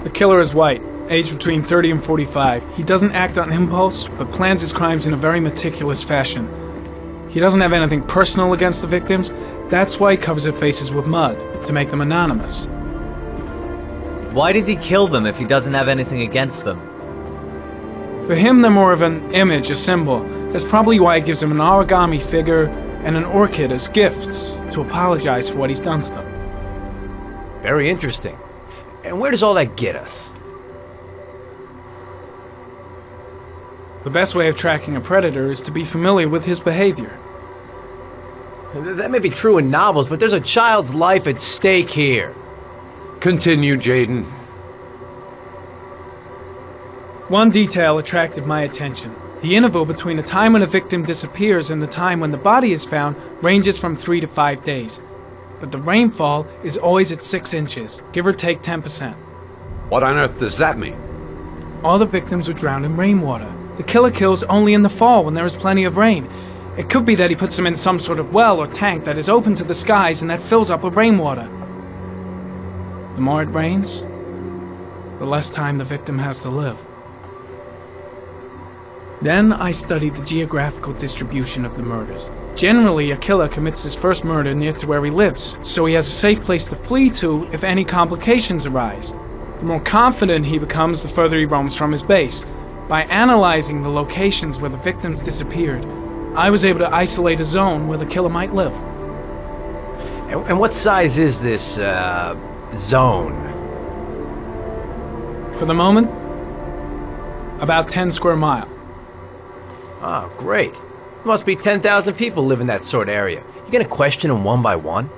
The killer is white, aged between 30 and 45. He doesn't act on impulse, but plans his crimes in a very meticulous fashion. He doesn't have anything personal against the victims. That's why he covers their faces with mud, to make them anonymous. Why does he kill them if he doesn't have anything against them? For him, they're more of an image, a symbol. That's probably why he gives them an origami figure and an orchid as gifts, to apologize for what he's done to them. Very interesting. And where does all that get us? The best way of tracking a predator is to be familiar with his behavior. That may be true in novels, but there's a child's life at stake here. Continue, Jaden. One detail attracted my attention. The interval between the time when a victim disappears and the time when the body is found ranges from 3 to 5 days. But the rainfall is always at 6 inches, give or take 10%. What on earth does that mean? All the victims were drowned in rainwater. The killer kills only in the fall when there is plenty of rain. It could be that he puts them in some sort of well or tank that is open to the skies and that fills up with rainwater. The more it rains, the less time the victim has to live. Then I studied the geographical distribution of the murders. Generally, a killer commits his first murder near to where he lives, so he has a safe place to flee to if any complications arise. The more confident he becomes, the further he roams from his base. By analyzing the locations where the victims disappeared, I was able to isolate a zone where the killer might live. And what size is this, zone? For the moment, about 10 square miles. Oh, great. There must be 10,000 people live in that sort of area. You gonna question them one by one?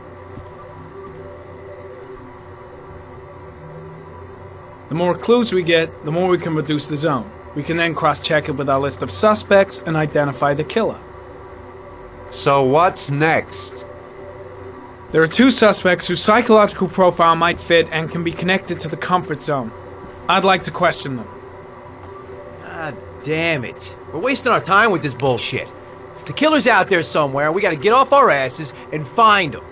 The more clues we get, the more we can reduce the zone. We can then cross-check it with our list of suspects and identify the killer. So what's next? There are 2 suspects whose psychological profile might fit and can be connected to the comfort zone. I'd like to question them. God damn it. We're wasting our time with this bullshit. The killer's out there somewhere, and we gotta get off our asses and find him.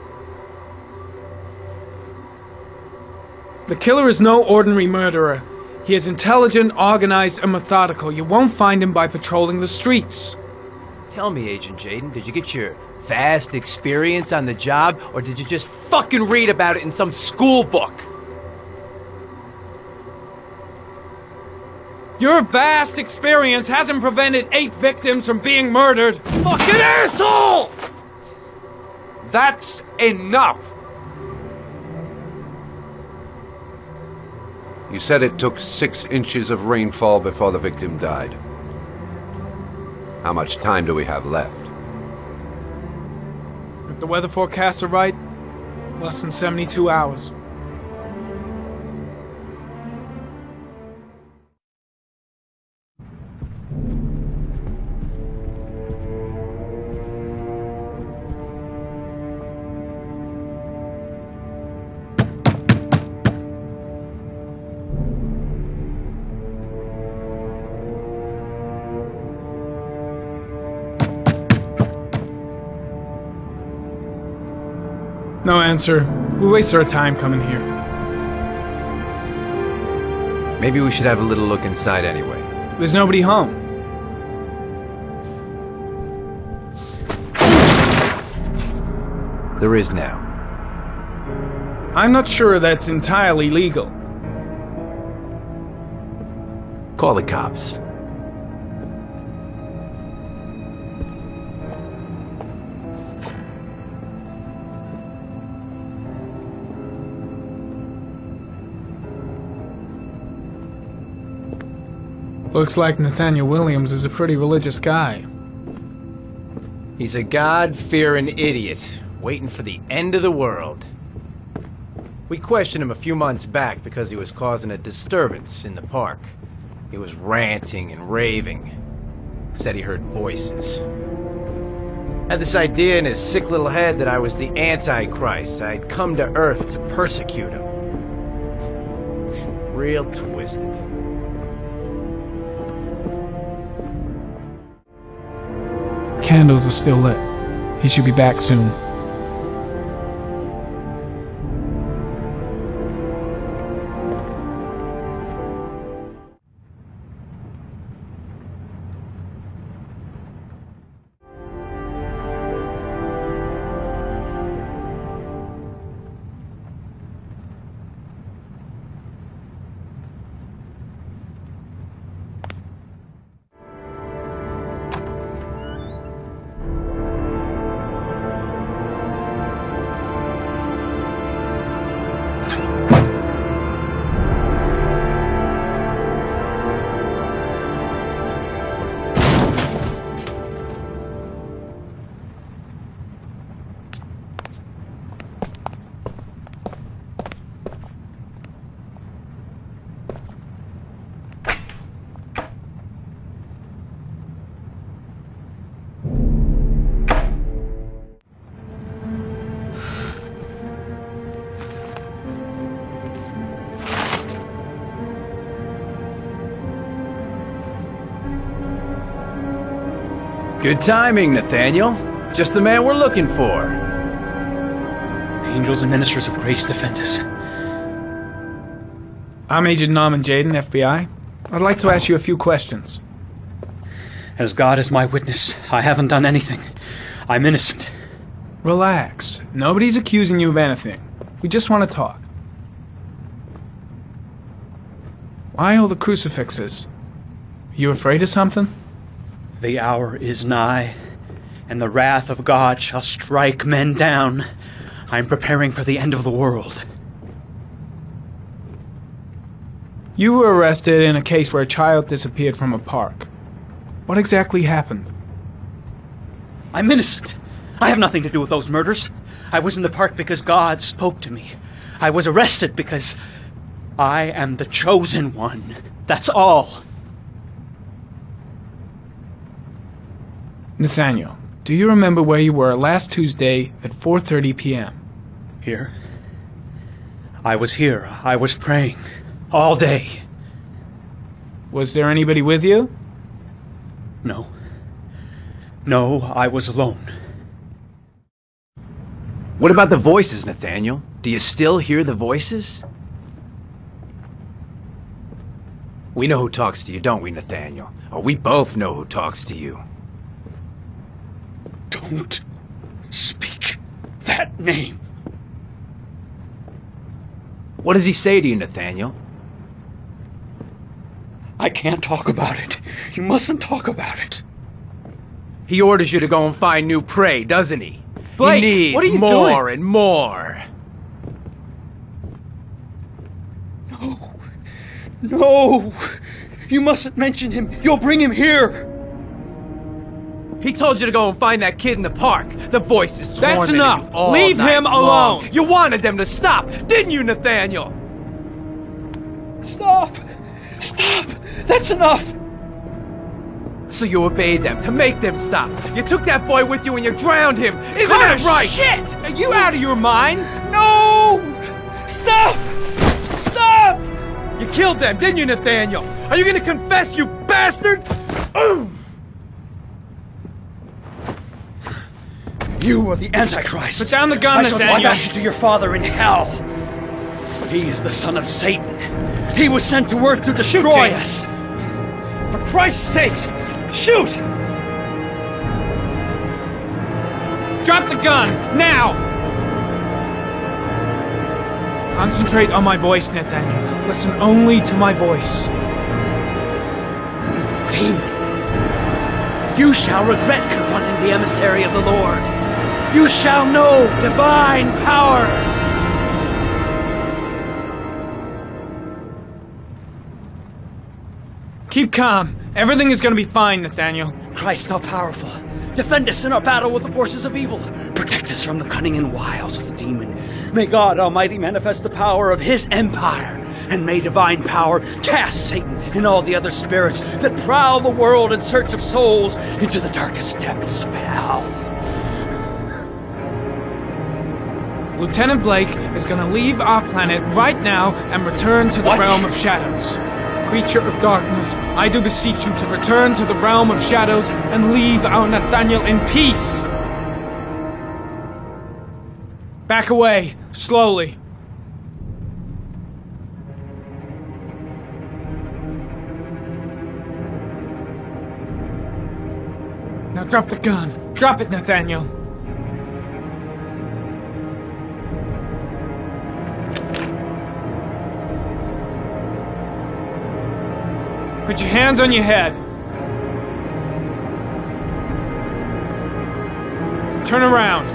The killer is no ordinary murderer. He is intelligent, organized, and methodical. You won't find him by patrolling the streets. Tell me, Agent Jaden, did you get your vast experience on the job, or did you just fucking read about it in some school book? Your vast experience hasn't prevented 8 victims from being murdered. Fucking asshole! That's enough! You said it took 6 inches of rainfall before the victim died. How much time do we have left? If the weather forecasts are right, less than 72 hours. No answer. We wasted our time coming here. Maybe we should have a little look inside anyway. There's nobody home. There is now. I'm not sure that's entirely legal. Call the cops. Looks like Nathaniel Williams is a pretty religious guy. He's a God-fearing idiot, waiting for the end of the world. We questioned him a few months back because he was causing a disturbance in the park. He was ranting and raving. Said he heard voices. Had this idea in his sick little head that I was the Antichrist. I'd come to Earth to persecute him. Real twisted. Candles are still lit. He should be back soon. Good timing, Nathaniel. Just the man we're looking for. Angels and ministers of grace defend us. I'm Agent Norman Jaden, FBI. I'd like to ask you a few questions. As God is my witness, I haven't done anything. I'm innocent. Relax. Nobody's accusing you of anything. We just want to talk. Why all the crucifixes? You afraid of something? The hour is nigh, and the wrath of God shall strike men down. I'm preparing for the end of the world. You were arrested in a case where a child disappeared from a park. What exactly happened? I'm innocent. I have nothing to do with those murders. I was in the park because God spoke to me. I was arrested because I am the chosen one. That's all. Nathaniel, do you remember where you were last Tuesday at 4:30 p.m.? Here? I was here. I was praying. All day. Was there anybody with you? No. No, I was alone. What about the voices, Nathaniel? Do you still hear the voices? We know who talks to you, don't we, Nathaniel? Oh, we both know who talks to you. Don't speak that name. What does he say to you, Nathaniel? I can't talk about it. You mustn't talk about it. He orders you to go and find new prey, doesn't he? Blake, he needs what are you more doing? and more. No. No. You mustn't mention him. You'll bring him here. He told you to go and find that kid in the park. The voices That's tormented enough. you all Leave night him long. alone. You wanted them to stop, didn't you, Nathaniel? Stop. Stop. That's enough. So you obeyed them to make them stop. You took that boy with you and you drowned him. Isn't that right? Shit! Are you out of your mind? No. Stop. Stop. You killed them, didn't you, Nathaniel? Are you gonna confess, you bastard? You are the Antichrist. Put down the gun, I shall Nathaniel. dispatch you to your father in hell. He is the son of Satan. He was sent to earth to destroy us. For Christ's sake, shoot! Drop the gun, now! Concentrate on my voice, Nathaniel. Listen only to my voice. Demon, you shall regret confronting the emissary of the Lord. You shall know divine power. Keep calm. Everything is going to be fine, Nathaniel. Christ all-powerful, defend us in our battle with the forces of evil. Protect us from the cunning and wiles of the demon. May God Almighty manifest the power of His empire, and may divine power cast Satan and all the other spirits that prowl the world in search of souls into the darkest depths of hell. Lieutenant Blake is going to leave our planet right now and return to the What? realm of shadows. Creature of darkness, I do beseech you to return to the realm of shadows and leave our Nathaniel in peace. Back away, slowly. Now drop the gun. Drop it, Nathaniel. Put your hands on your head. Turn around.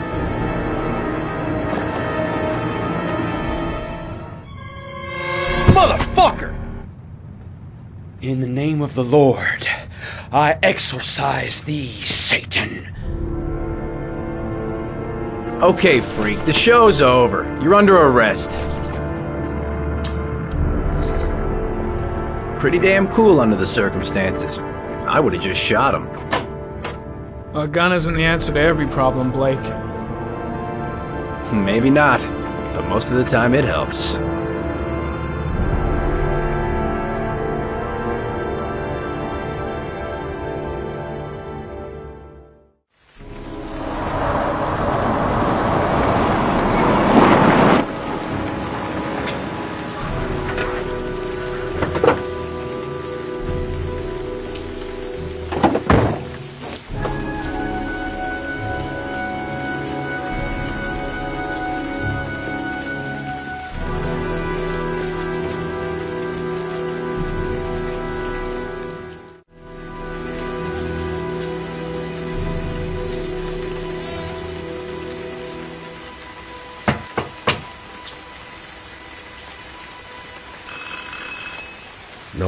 Motherfucker! In the name of the Lord, I exorcise thee, Satan. Okay, freak, the show's over. You're under arrest. Pretty damn cool under the circumstances. I would have just shot him. A gun isn't the answer to every problem, Blake. Maybe not, but most of the time it helps.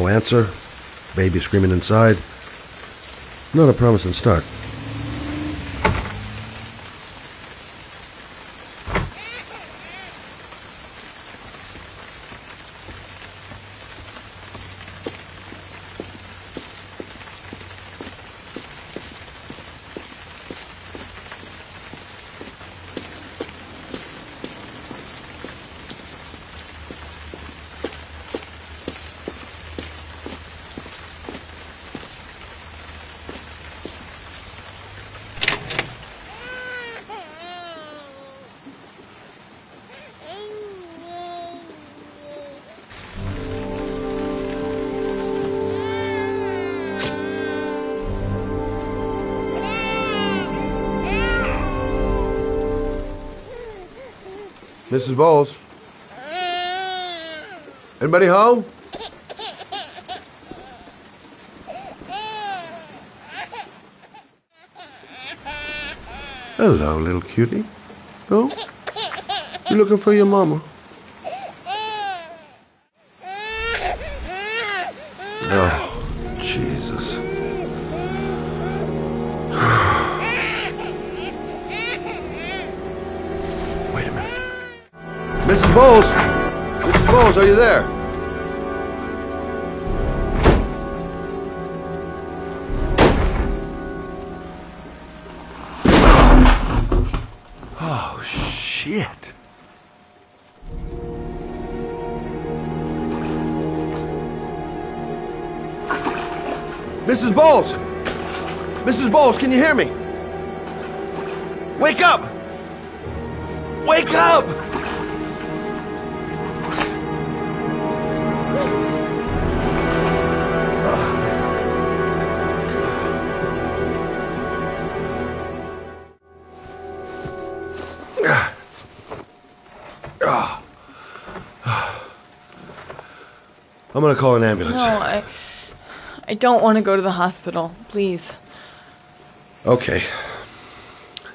No answer. Baby screaming inside. Not a promising start. Mrs. Bowles? Anybody home? Hello, little cutie. Oh? You looking for your mama? Oh, Jesus. Wait a minute. Mrs. Bowles! Mrs. Bowles, are you there? Oh, shit. Mrs. Bowles! Mrs. Bowles, can you hear me? Wake up! Wake up! I'm gonna call an ambulance. No, I don't want to go to the hospital. Please. Okay.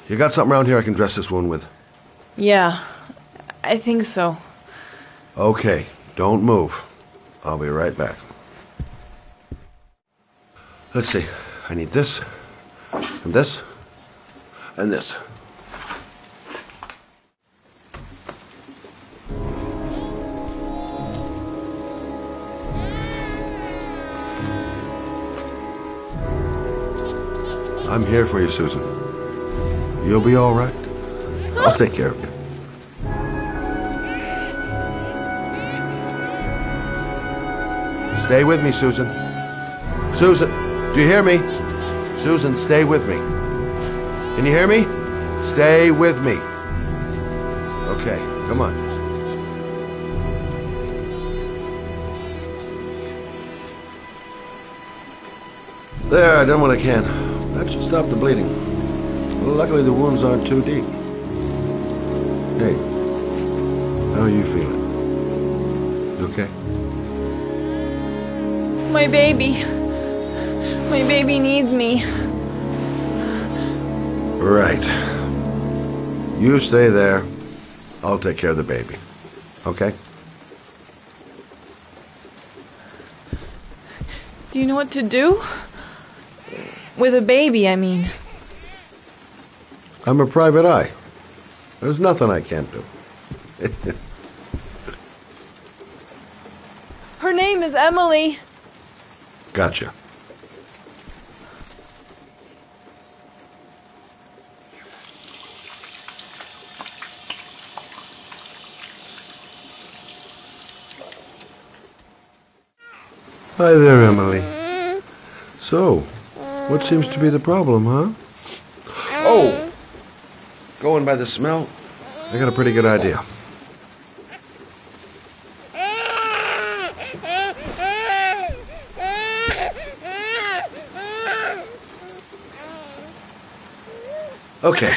You got something around here I can dress this wound with? Yeah, I think so. Okay, don't move. I'll be right back. Let's see. I need this, and this, and this. I'm here for you, Susan. You'll be all right. I'll take care of you. Stay with me, Susan. Susan, do you hear me? Susan, stay with me. Can you hear me? Stay with me. Okay, come on. There, I done what I can. That should stop the bleeding. Well, luckily the wounds aren't too deep. Hey, how are you feeling? You okay? My baby. My baby needs me. Right. You stay there. I'll take care of the baby. Okay? Do you know what to do? With a baby, I mean. I'm a private eye. There's nothing I can't do. Her name is Emily. Gotcha. Hi there, Emily. So, what seems to be the problem, huh? Oh! Going by the smell, I got a pretty good idea. Okay.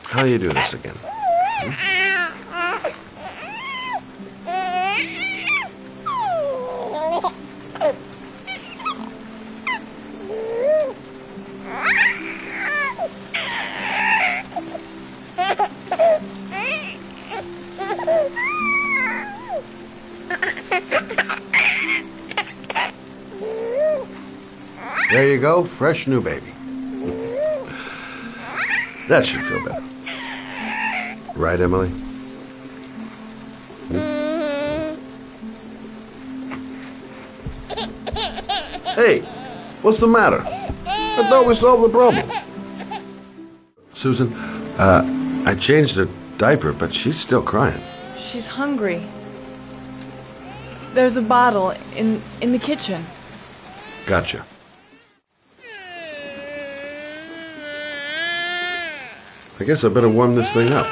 How do you do this again? There you go, fresh new baby. That should feel better. Right, Emily? Hey, what's the matter? I thought we solved the problem. Susan, I changed her diaper, but she's still crying. She's hungry. There's a bottle in the kitchen. Gotcha. I guess I better warm this thing up.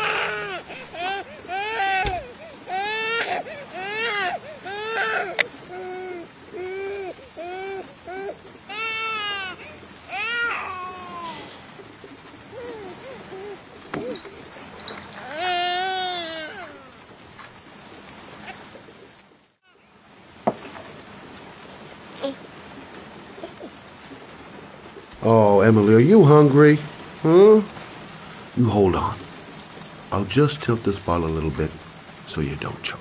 Oh, Emily, are you hungry? Huh? You hold on. I'll just tilt this bottle a little bit so you don't choke.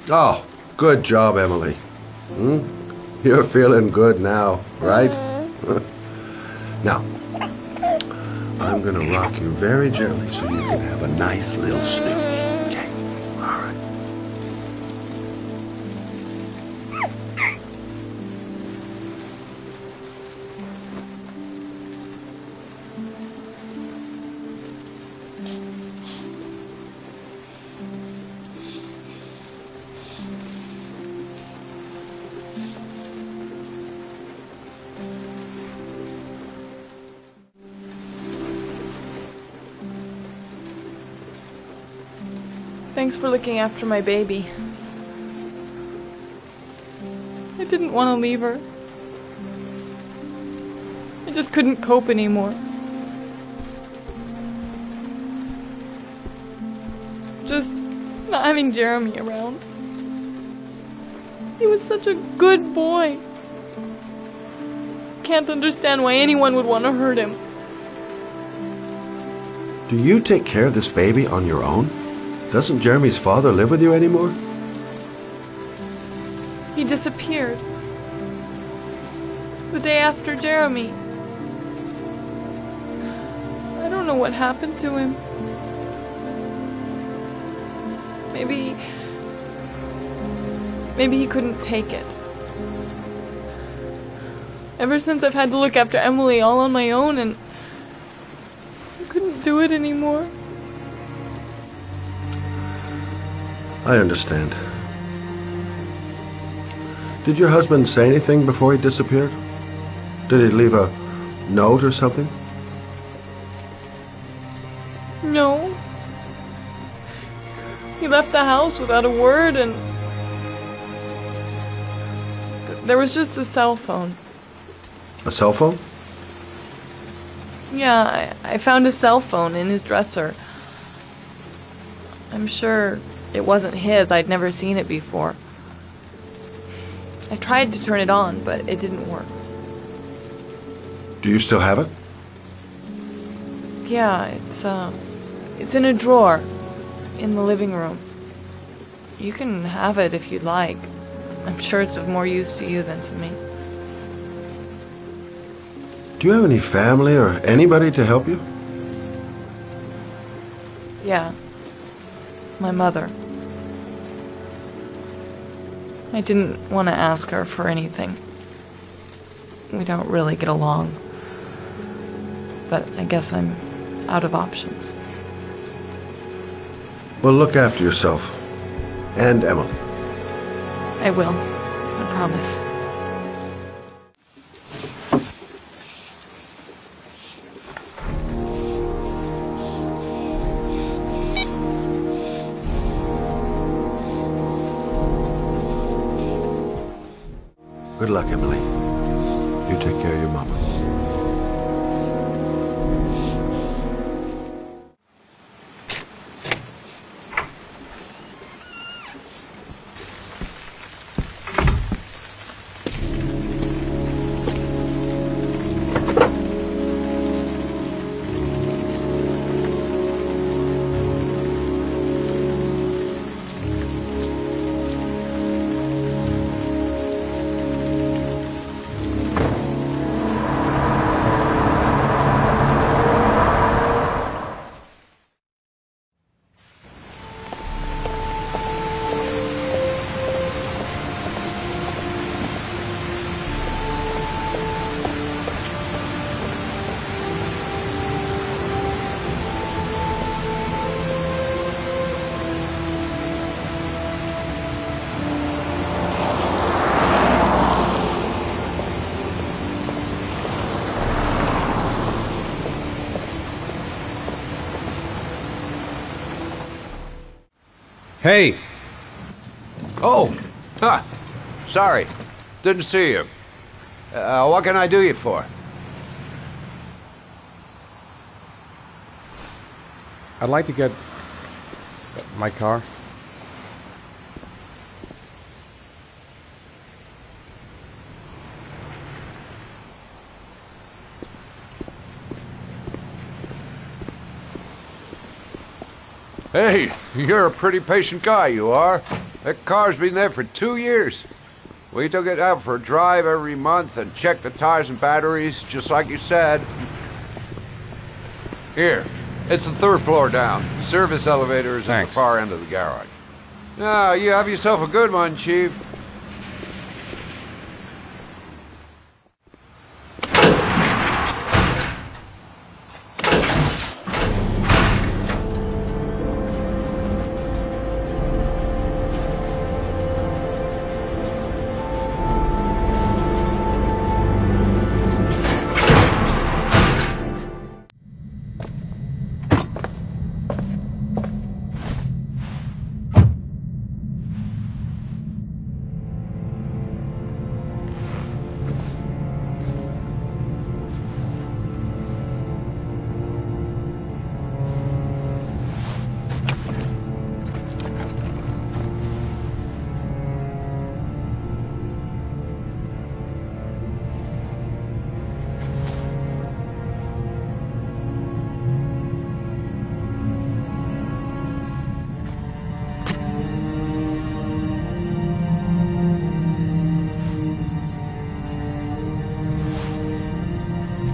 Oh, good job, Emily. You're feeling good now, right? Now, I'm gonna rock you very gently so you can have a nice little snooze. Okay? All right. Thanks for looking after my baby. I didn't want to leave her. I just couldn't cope anymore. Just not having Jeremy around. He was such a good boy. Can't understand why anyone would want to hurt him. Do you take care of this baby on your own? Doesn't Jeremy's father live with you anymore? He disappeared. The day after Jeremy. I don't know what happened to him. Maybe he couldn't take it. Ever since I've had to look after Emily all on my own, and I couldn't do it anymore. I understand. Did your husband say anything before he disappeared? Did he leave a note or something? No. He left the house without a word, and there was just the cell phone. A cell phone? Yeah, I found a cell phone in his dresser. I'm sure it wasn't his. I'd never seen it before. I tried to turn it on, but it didn't work. Do you still have it? Yeah, it's in a drawer in the living room. You can have it if you'd like. I'm sure it's of more use to you than to me. Do you have any family or anybody to help you? Yeah. My mother. I didn't want to ask her for anything. We don't really get along. But I guess I'm out of options. Well, look after yourself. And Emily. I will. I promise. Good luck, Emily. You take care of your mama. Hey! Oh, sorry. Didn't see you. What can I do you for? I'd like to get my car. Hey, you're a pretty patient guy, you are. That car's been there for 2 years. We took it out for a drive every month and checked the tires and batteries, just like you said. Here, it's the 3rd floor down. The service elevator is at the far end of the garage. Now, you have yourself a good one, Chief.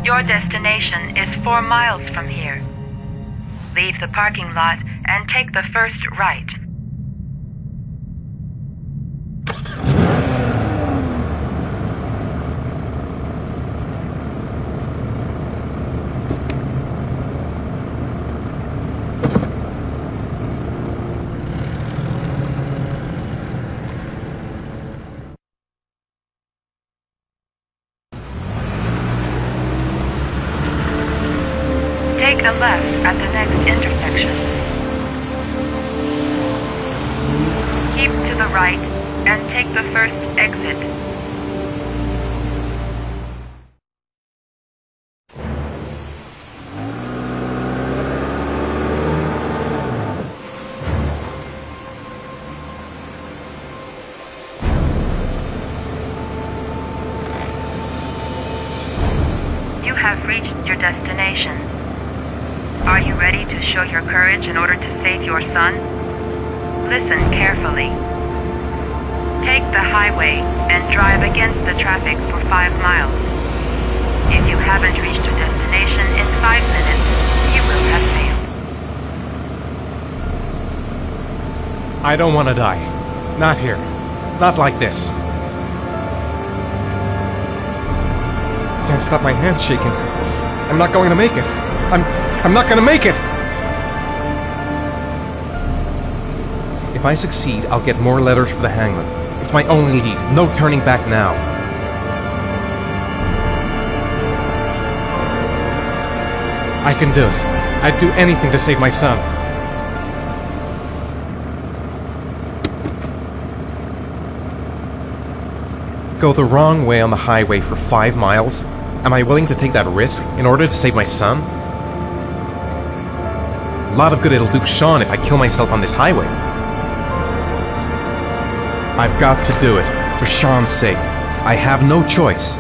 Your destination is 4 miles from here. Leave the parking lot and take the first right. Take a left at the next intersection. Keep to the right and take the first exit. You have reached your destination. Are you ready to show your courage in order to save your son? Listen carefully. Take the highway and drive against the traffic for 5 miles. If you haven't reached your destination in 5 minutes, you will have failed. I don't want to die. Not here. Not like this. Can't stop my hands shaking. I'm not going to make it. I'm not gonna make it! If I succeed, I'll get more letters for the hangman. It's my only lead. No turning back now. I can do it. I'd do anything to save my son. go the wrong way on the highway for 5 miles? Am I willing to take that risk in order to save my son? A lot of good it'll do Sean if I kill myself on this highway. I've got to do it, for Sean's sake. I have no choice.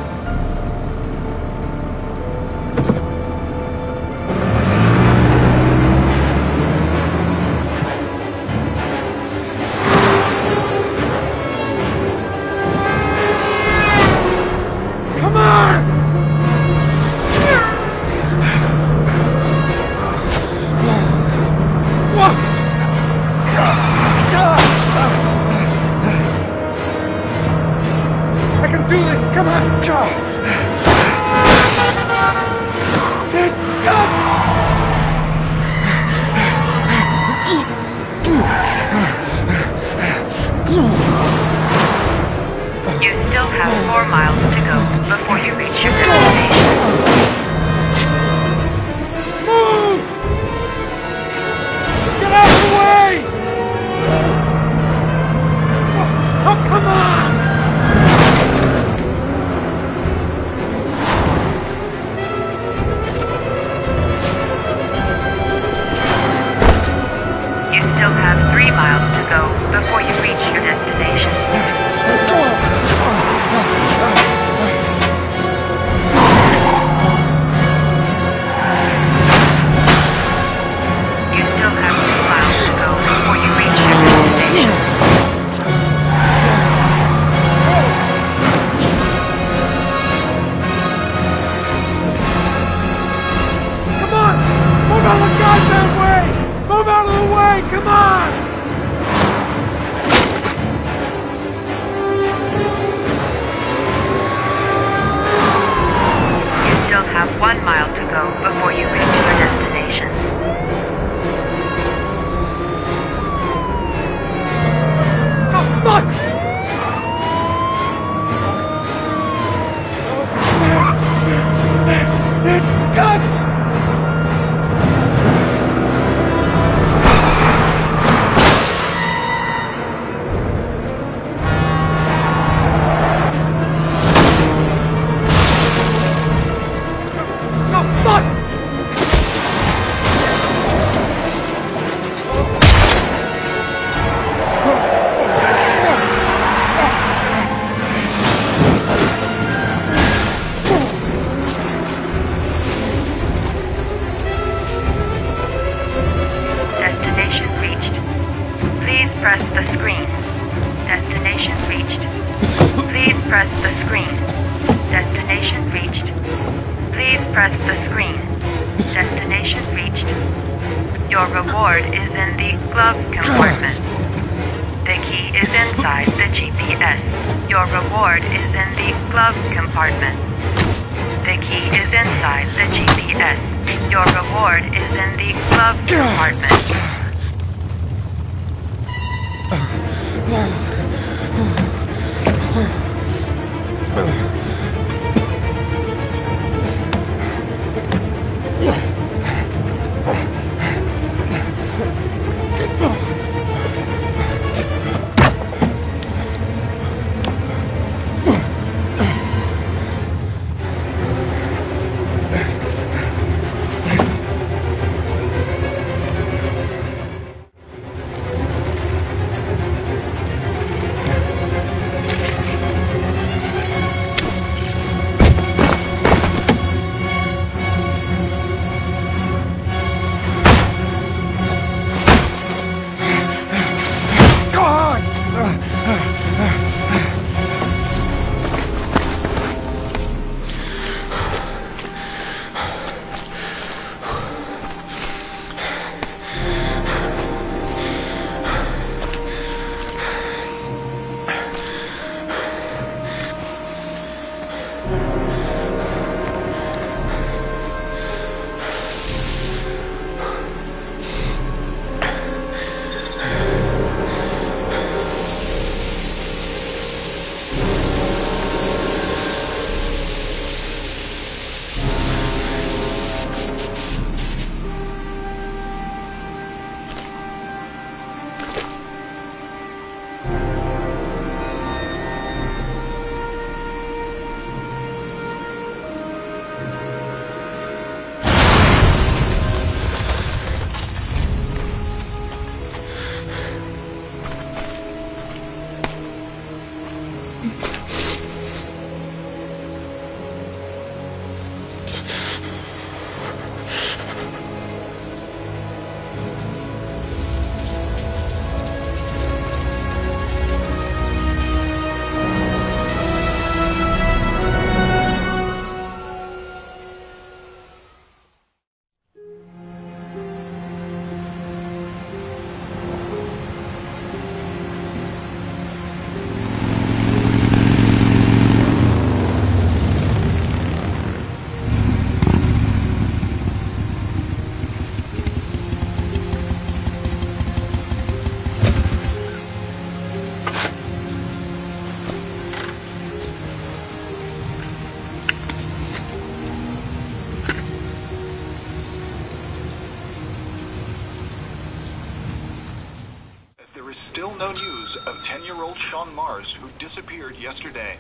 there is still no news of 10-year-old Sean Mars, who disappeared yesterday.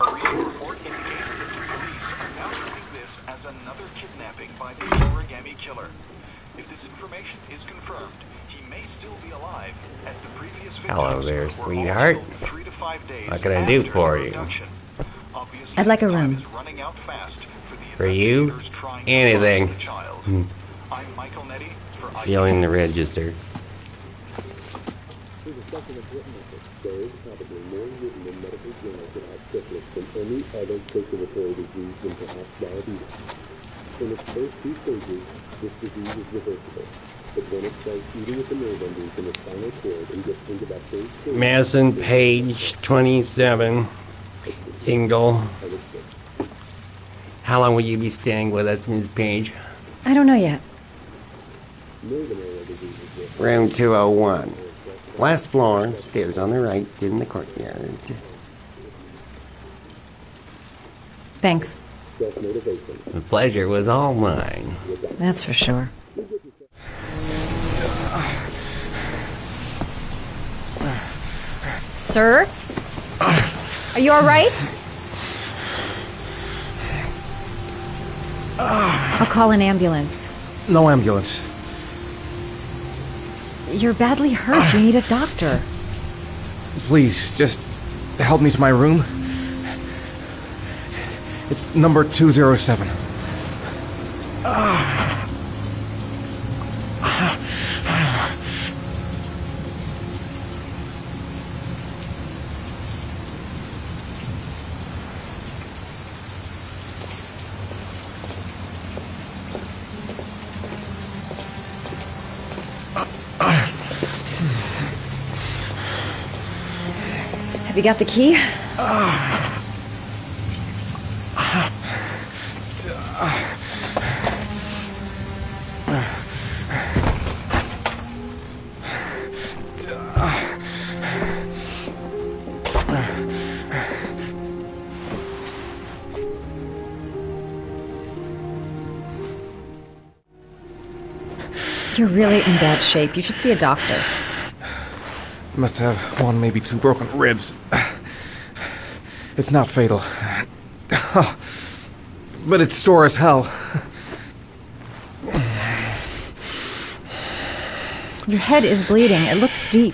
A recent report indicates that the police are now treating this as another kidnapping by the origami killer. If this information is confirmed, he may still be alive, as the previous victims Hello there, were sweetheart. all killed 3 to 5 days What can I do after for their you? abduction. Obviously, I'd like a time room. is running out fast for the For you? investigators trying to Anything. find the child. I'm Michael Nettie for Feeling the register. In its first 2 stages, this disease is reversible. But when it starts eating at the nerve endings in the spinal cord and gets into that third stage... Madison, page 27. Single. How long will you be staying with us, Ms. Page? I don't know yet. Room 201. Last floor, stairs on the right, in the courtyard. Thanks. The pleasure was all mine. That's for sure. Sir? Are you alright? I'll call an ambulance. No ambulance. You're badly hurt. You need a doctor. Please, just help me to my room. It's number 207. Have you got the key? You're really in bad shape. You should see a doctor. Must have 1, maybe 2 broken ribs. It's not fatal. But it's sore as hell. Your head is bleeding. It looks deep.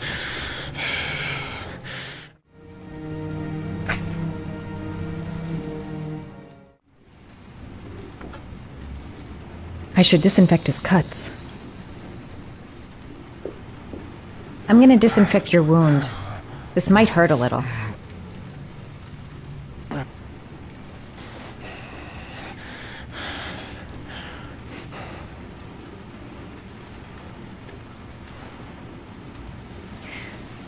I should disinfect his cuts. I'm going to disinfect your wound. This might hurt a little.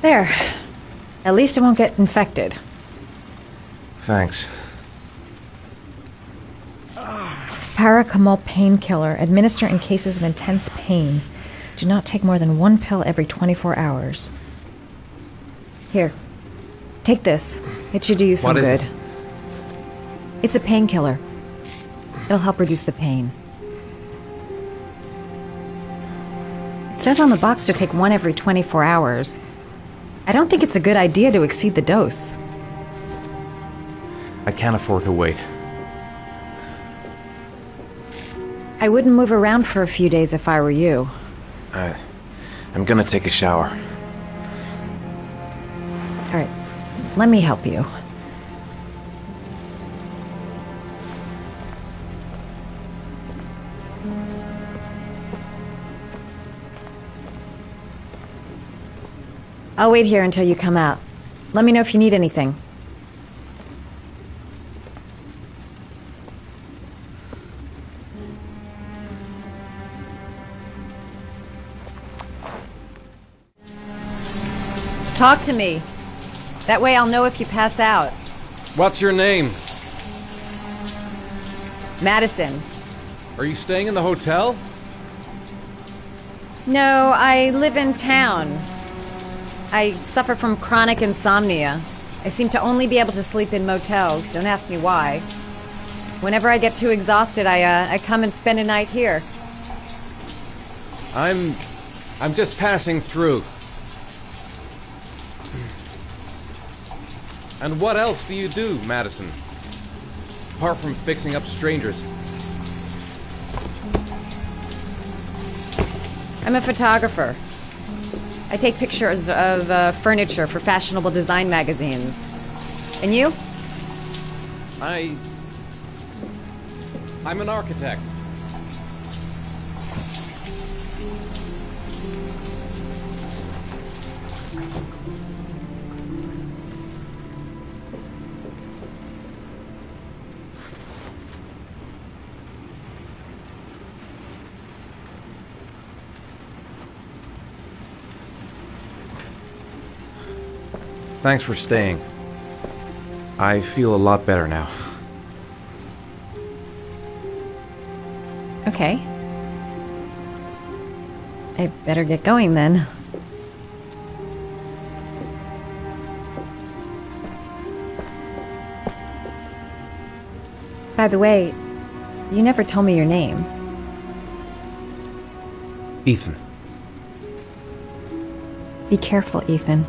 There. At least it won't get infected. Thanks. Paracetamol painkiller. Administer in cases of intense pain. Do not take more than 1 pill every 24 hours. Here. Take this. It should do you some good. It's a painkiller. It'll help reduce the pain. It says on the box to take 1 every 24 hours. I don't think it's a good idea to exceed the dose. I can't afford to wait. I wouldn't move around for a few days if I were you. I'm gonna take a shower. All right, let me help you. I'll wait here until you come out. Let me know if you need anything. Talk to me. That way I'll know if you pass out. What's your name? Madison. Are you staying in the hotel? No, I live in town. I suffer from chronic insomnia. I seem to only be able to sleep in motels. Don't ask me why. Whenever I get too exhausted, I come and spend a night here. I'm just passing through. And what else do you do, Madison? Apart from fixing up strangers. I'm a photographer. I take pictures of furniture for fashionable design magazines. And you? I'm an architect. Thanks for staying. I feel a lot better now. Okay. I better get going then. By the way, you never told me your name. Ethan. Be careful, Ethan.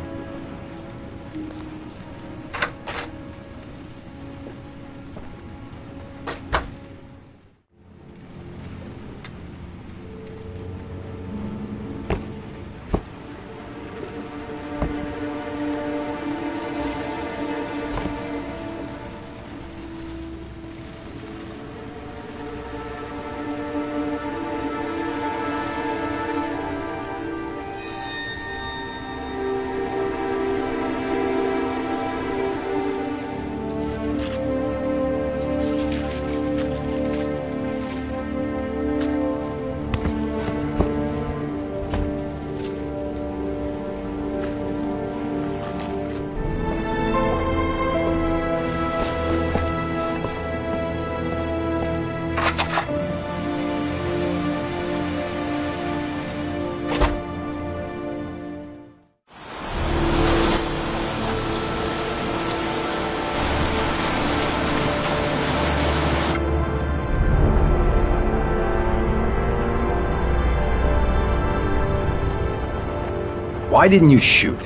Why didn't you shoot?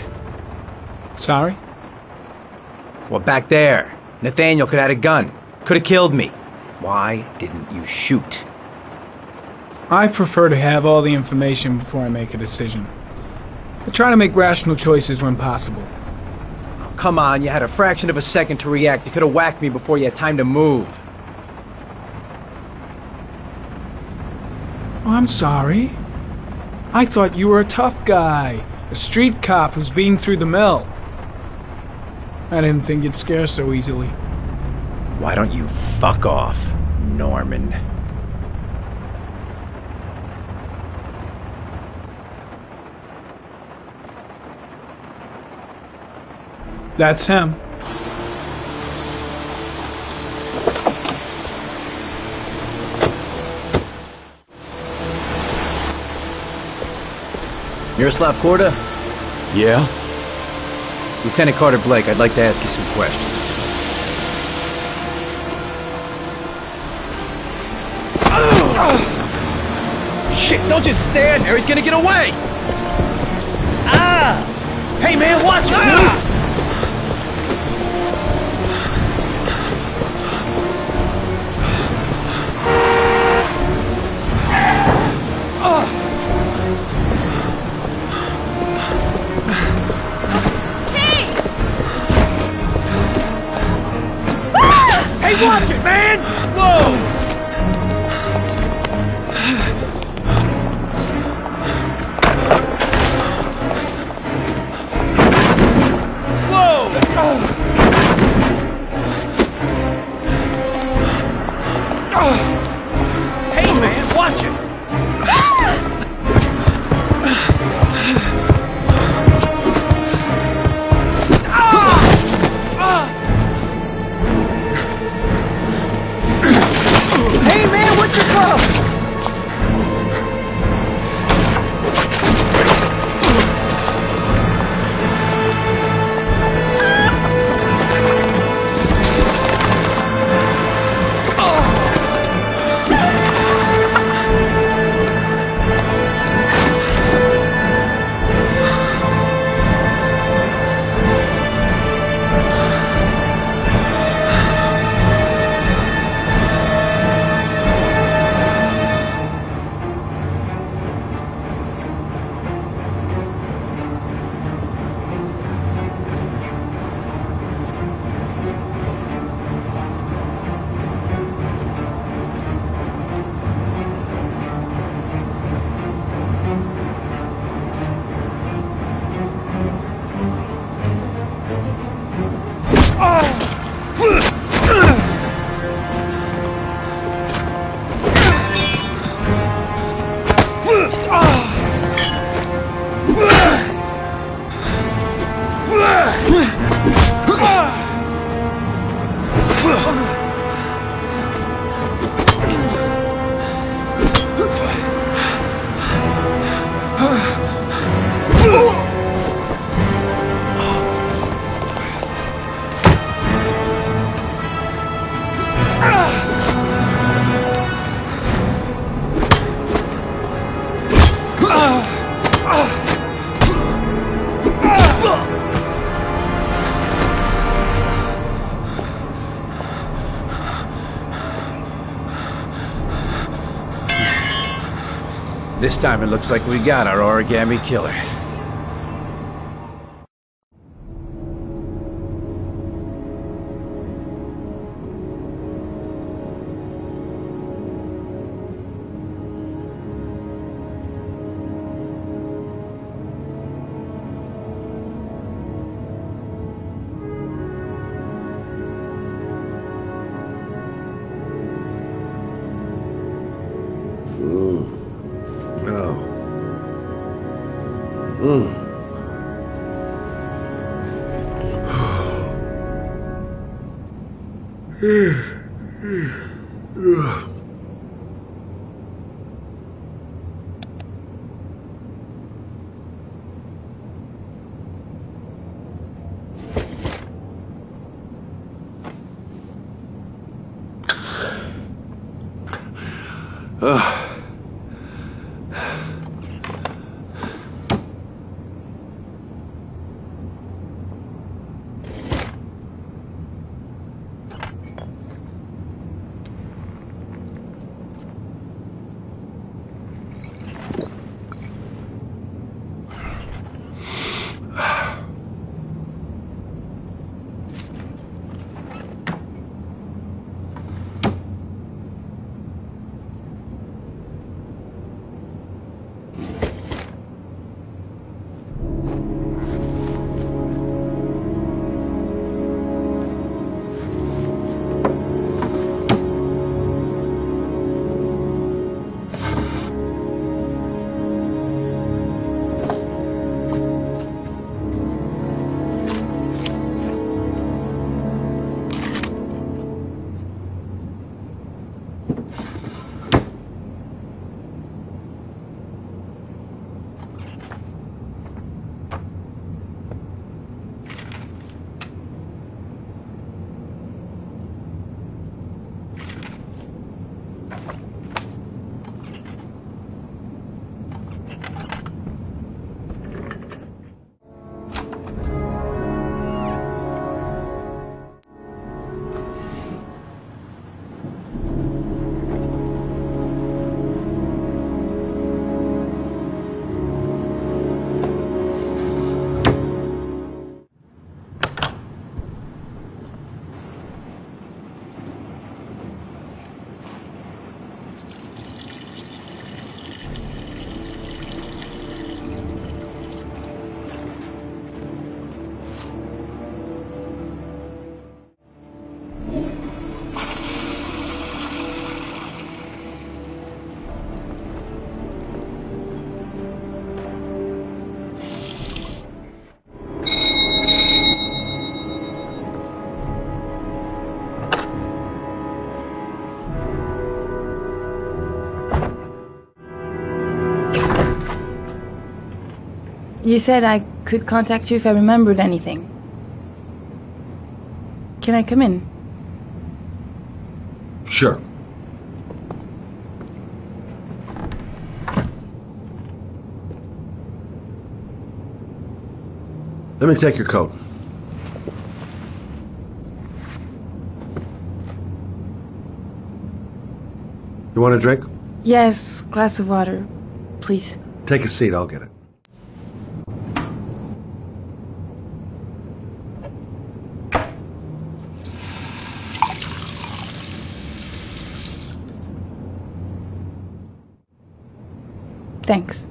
Sorry? Well, back there. Nathaniel could have had a gun. Could have killed me. Why didn't you shoot? I prefer to have all the information before I make a decision. I try to make rational choices when possible. Oh, come on, you had a fraction of a second to react. You could have whacked me before you had time to move. Oh, I'm sorry. I thought you were a tough guy. A street cop who's been through the mill. I didn't think you'd scare so easily. Why don't you fuck off, Norman? That's him. Miroslav Korda? Yeah? Lieutenant Carter Blake, I'd like to ask you some questions. Shit, don't just stand there, he's gonna get away! Ah! Hey man, watch it, dude! Hey, watch it, man! Whoa! Hey man, watch it! This time it looks like we got our origami killer. You said I could contact you if I remembered anything. Can I come in? Sure. Let me take your coat. You want a drink? Yes, glass of water, please. Take a seat, I'll get it. Thanks.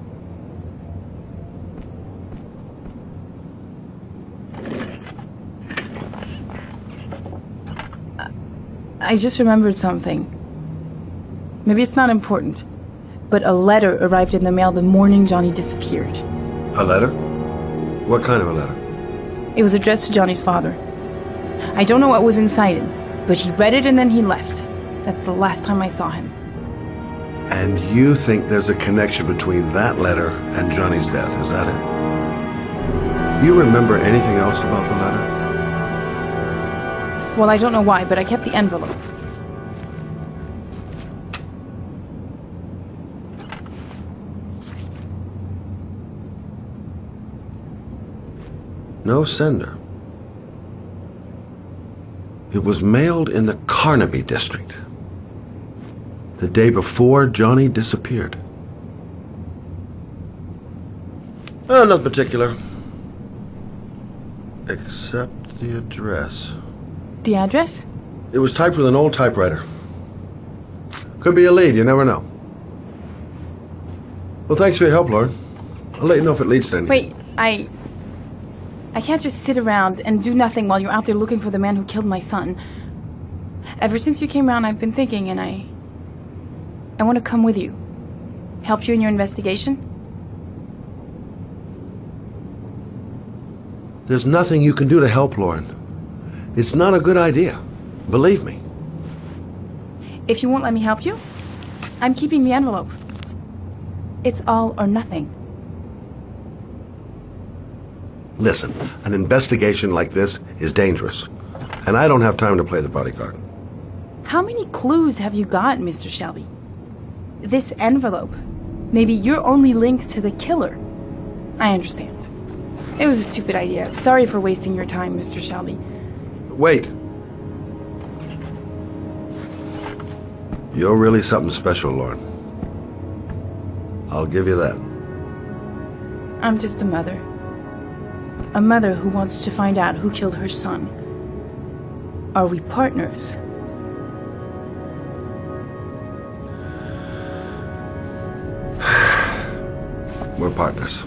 I just remembered something. Maybe it's not important, but a letter arrived in the mail the morning Johnny disappeared. A letter? What kind of a letter? It was addressed to Johnny's father. I don't know what was inside it, but he read it and then he left. That's the last time I saw him. And you think there's a connection between that letter and Johnny's death, is that it? You remember anything else about the letter? Well, I don't know why, but I kept the envelope. No sender. It was mailed in the Carnaby district, the day before Johnny disappeared. Oh, nothing particular. Except the address. The address? It was typed with an old typewriter. Could be a lead, you never know. Well, thanks for your help, Lauren. I'll let you know if it leads to anything. Wait, I can't just sit around and do nothing while you're out there looking for the man who killed my son. Ever since you came around, I've been thinking, and I want to come with you. Help you in your investigation? There's nothing you can do to help, Lauren. It's not a good idea. Believe me. If you won't let me help you, I'm keeping the envelope. It's all or nothing. Listen, an investigation like this is dangerous, and I don't have time to play the bodyguard. How many clues have you got, Mr. Shelby? This envelope. Maybe your only link to the killer. I understand. It was a stupid idea. Sorry for wasting your time, Mr. Shelby. Wait. You're really something special, Lauren. I'll give you that. I'm just a mother. A mother who wants to find out who killed her son. Are we partners? We're partners.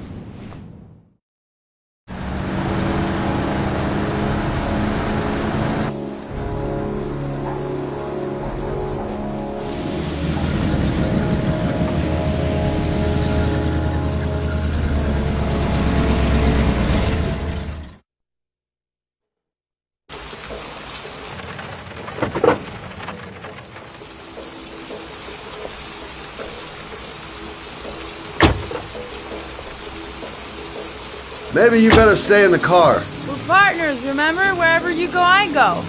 Maybe you better stay in the car. We're partners, remember? Wherever you go, I go.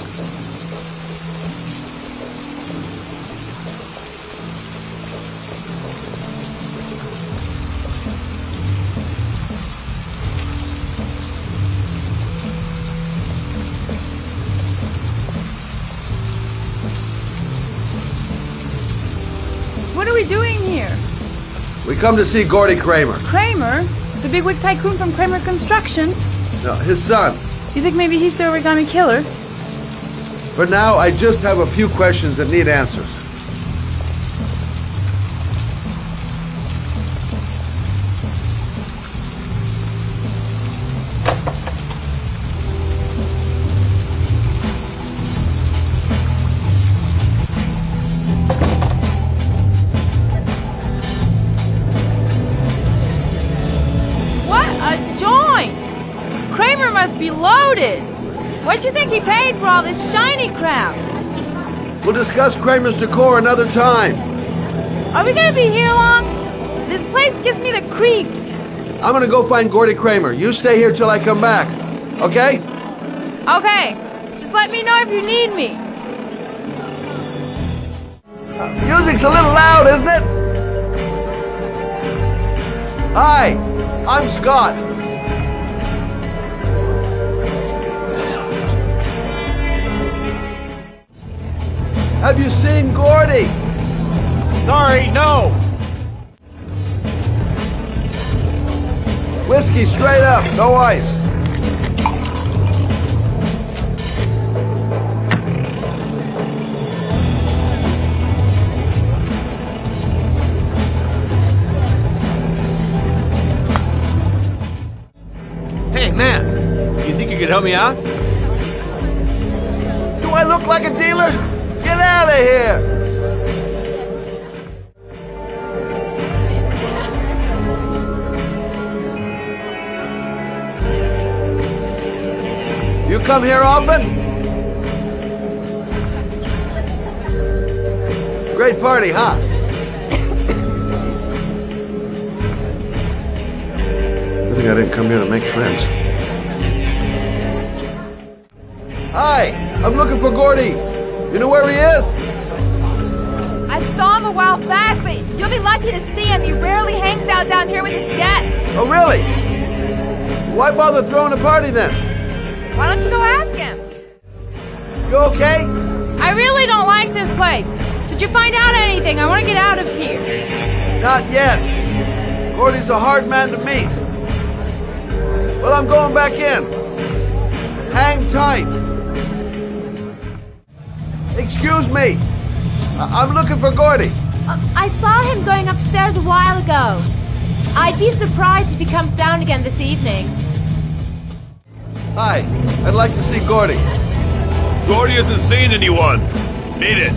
What are we doing here? We come to see Gordy Kramer. Kramer? The bigwig tycoon from Kramer Construction? No, his son. You think maybe he's the origami killer? For now, I just have a few questions that need answers. Must be loaded. What do you think he paid for all this shiny crap? We'll discuss Kramer's decor another time. Are we gonna be here long? This place gives me the creeps. I'm gonna go find Gordy Kramer. You stay here till I come back. Okay? Okay. Just let me know if you need me. Music's a little loud, isn't it? Hi, I'm Scott. Have you seen Gordy? Sorry, no. Whiskey straight up, no ice. Hey, man. You think you could help me out? Do I look like a dealer? Get out of here! You come here often? Great party, huh? I think I didn't come here to make friends. Hi, I'm looking for Gordy. You know where he is? I saw him a while back, but you'll be lucky to see him. He rarely hangs out down here with his guests. Oh, really? Why bother throwing a party then? Why don't you go ask him? You okay? I really don't like this place. Did you find out anything? I want to get out of here. Not yet. Gordy's a hard man to meet. Well, I'm going back in. Hang tight. Excuse me. I'm looking for Gordy. I saw him going upstairs a while ago. I'd be surprised if he comes down again this evening. Hi, I'd like to see Gordy. Gordy hasn't seen anyone. Beat it.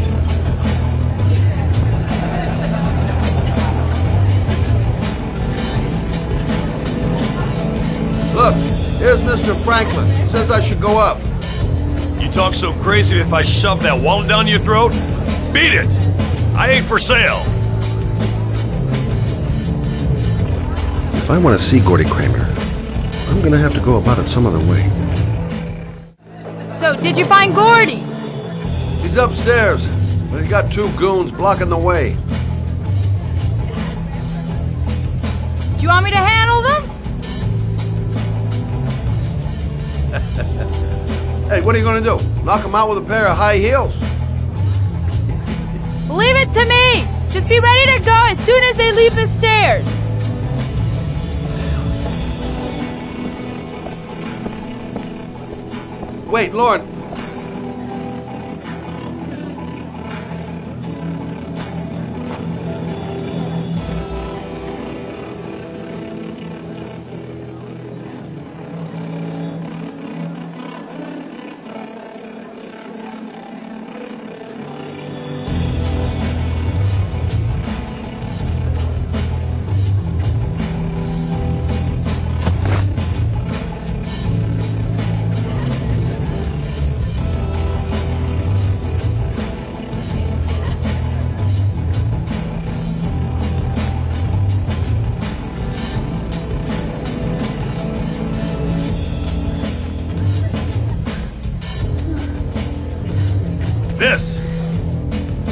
Look, here's Mr. Franklin. Says I should go up. You talk so crazy if I shove that wallet down your throat? Beat it! I ain't for sale. If I want to see Gordy Kramer, I'm gonna have to go about it some other way. So, did you find Gordy? He's upstairs, but he's got two goons blocking the way. Do you want me to handle them? Hey, what are you gonna do? Knock him out with a pair of high heels? Leave it to me! Just be ready to go as soon as they leave the stairs. Wait, Lauren.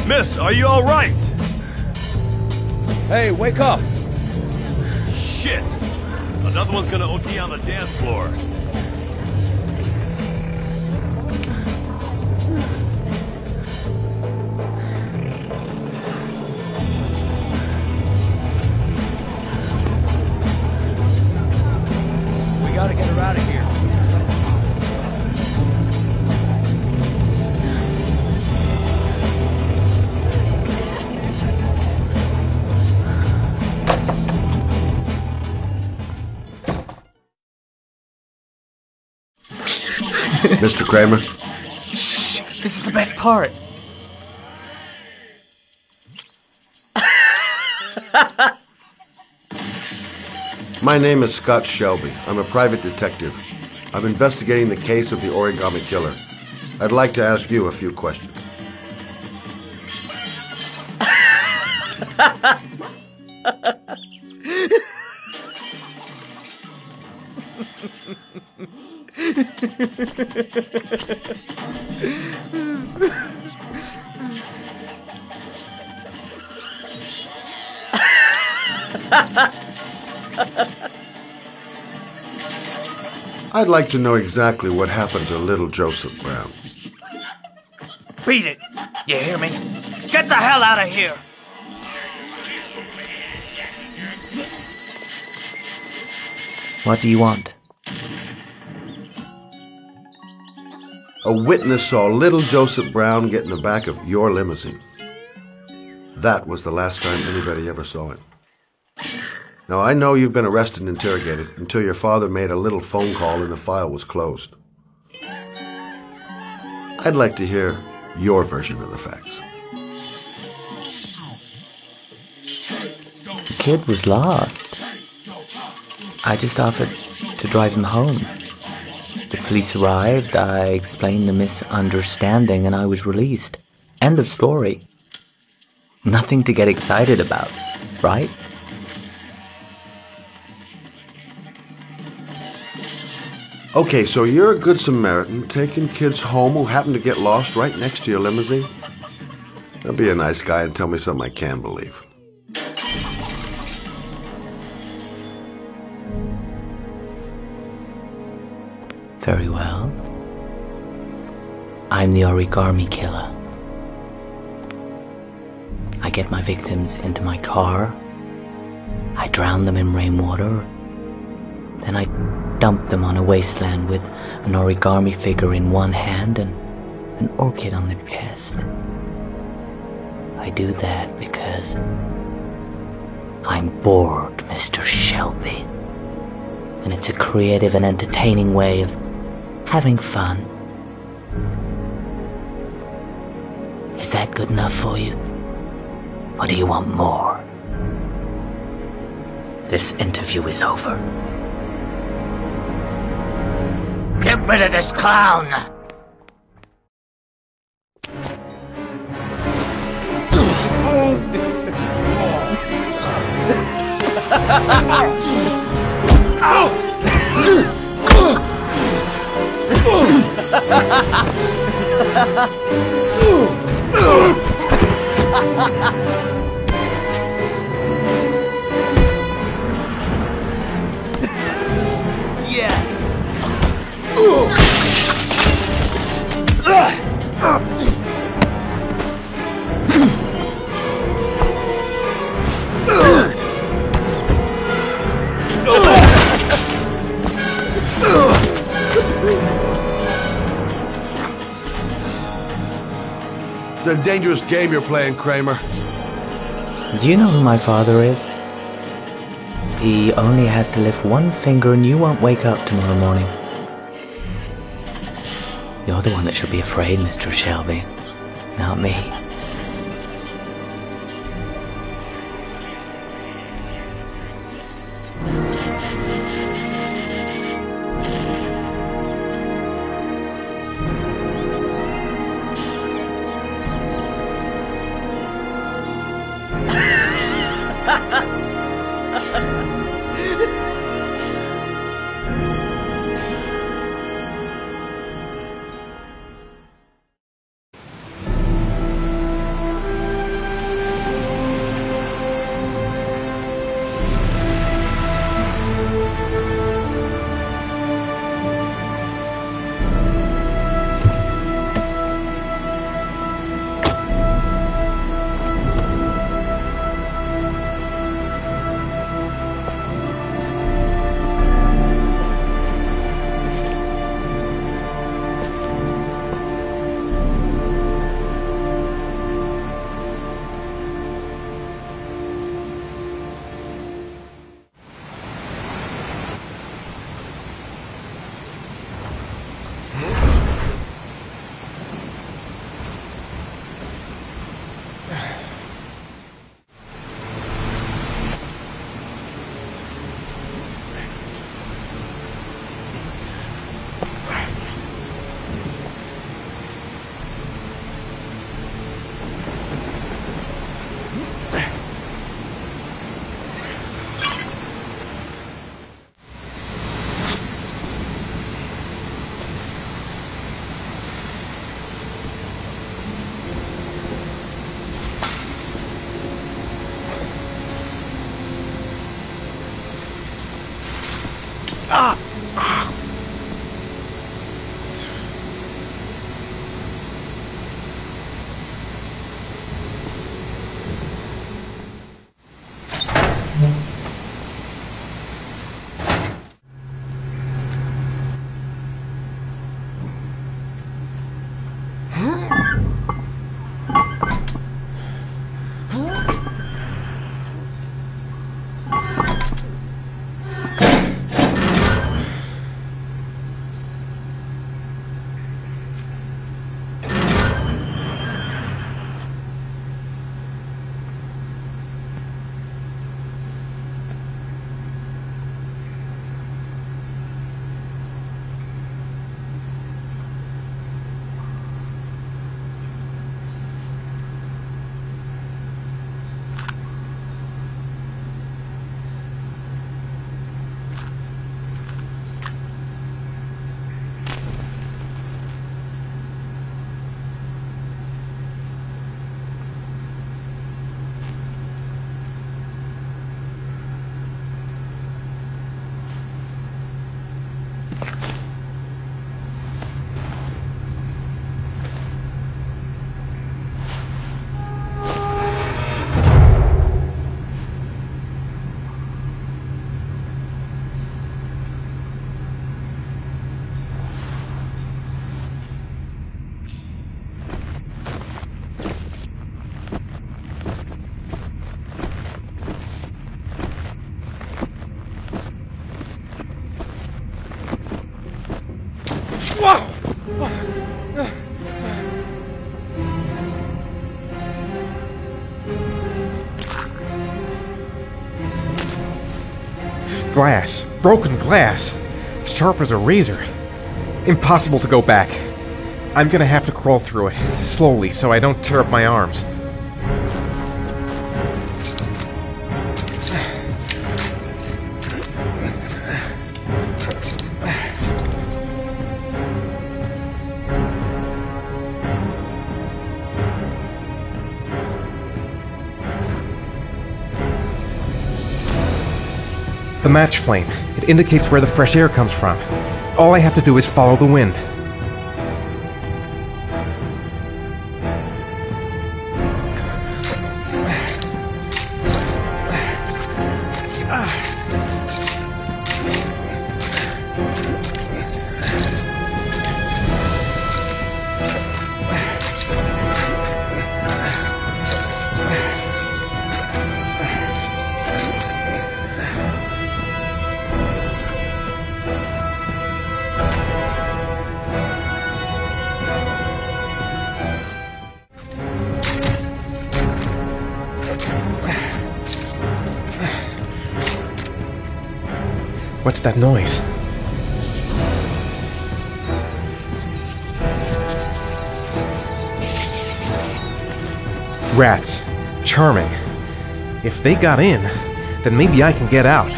Miss, are you all right? Hey, wake up! Shit! Another one's gonna OD on the dance floor. We gotta get her out of here. Mr. Kramer? Shh! This is the best part. My name is Scott Shelby. I'm a private detective. I'm investigating the case of the Origami Killer. I'd like to ask you a few questions. I'd like to know exactly what happened to little Joseph Brown. Beat it! You hear me? Get the hell out of here! What do you want? A witness saw little Joseph Brown get in the back of your limousine. That was the last time anybody ever saw it. Now, I know you've been arrested and interrogated until your father made a little phone call and the file was closed. I'd like to hear your version of the facts. The kid was lost. I just offered to drive him home. The police arrived, I explained the misunderstanding, and I was released. End of story. Nothing to get excited about, right? Okay, so you're a good Samaritan, taking kids home who happen to get lost right next to your limousine? Now be a nice guy and tell me something I can believe. Very well. I'm the origami killer. I get my victims into my car. I drown them in rainwater. Then I dump them on a wasteland with an origami figure in one hand and an orchid on their chest. I do that because I'm bored, Mr. Shelby. And it's a creative and entertaining way of having fun. Is that good enough for you? Or do you want more? This interview is over. Get rid of this clown! Yeah. It's a dangerous game you're playing, Kramer. Do you know who my father is? He only has to lift one finger and you won't wake up tomorrow morning. You're the one that should be afraid, Mr. Shelby, not me. Glass. Broken glass. Sharp as a razor. Impossible to go back. I'm gonna have to crawl through it, slowly, so I don't tear up my arms. The match flame. It indicates where the fresh air comes from. All I have to do is follow the wind. What's that noise? Rats. Charming. If they got in, then maybe I can get out.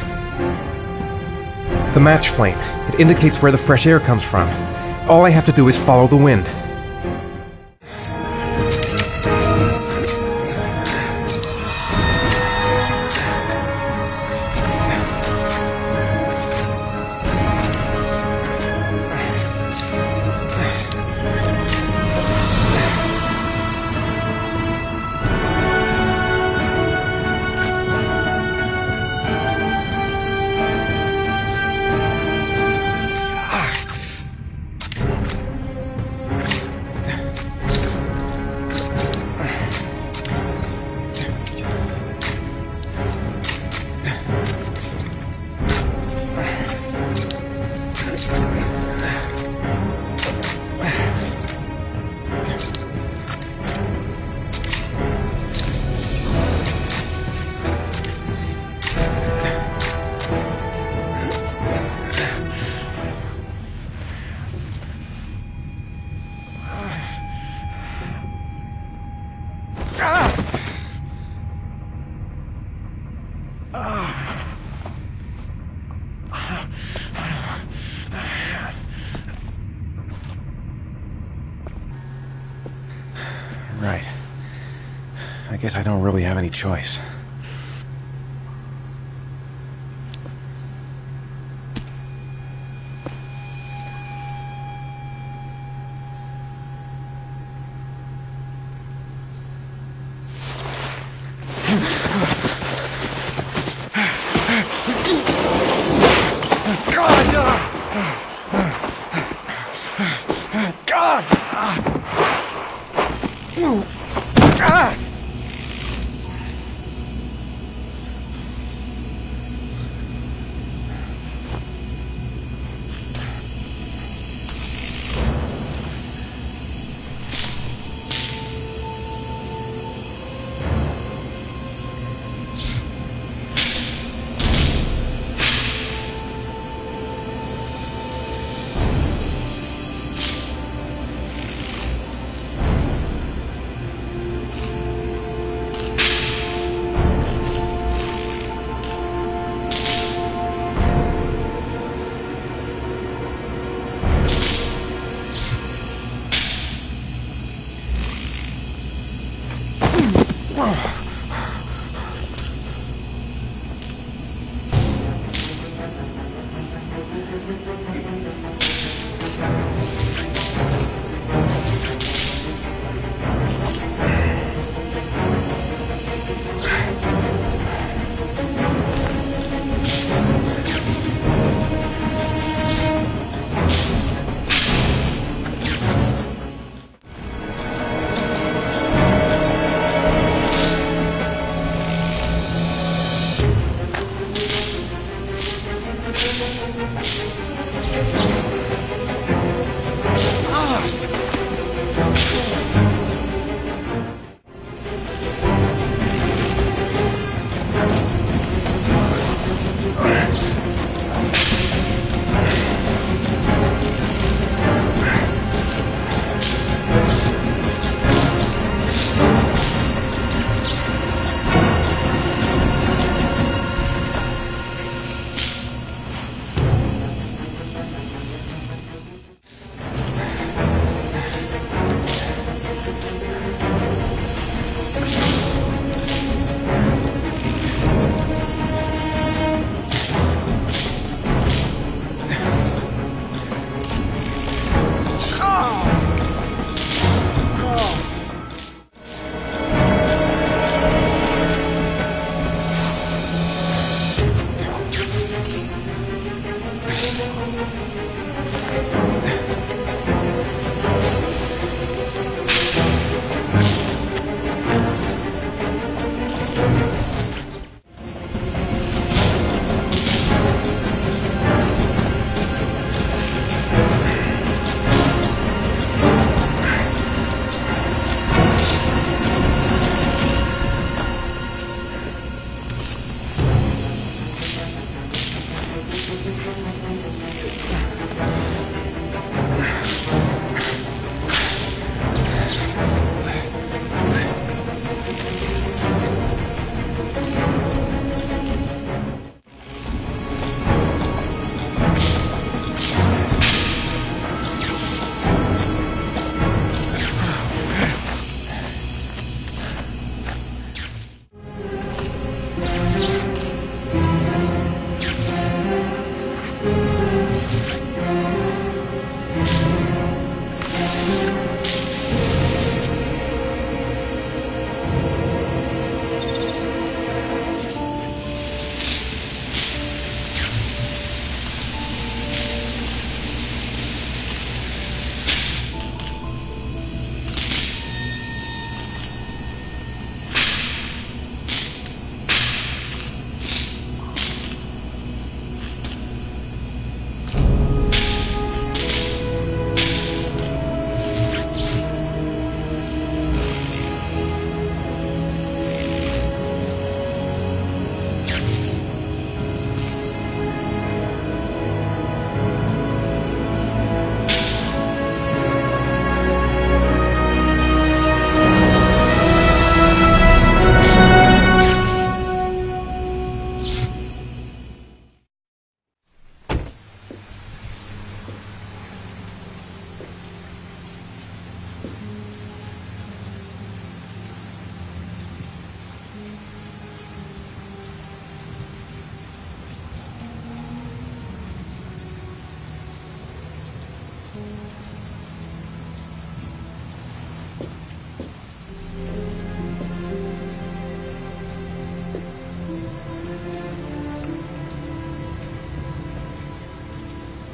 The match flame. It indicates where the fresh air comes from. All I have to do is follow the wind. Right. I guess I don't really have any choice.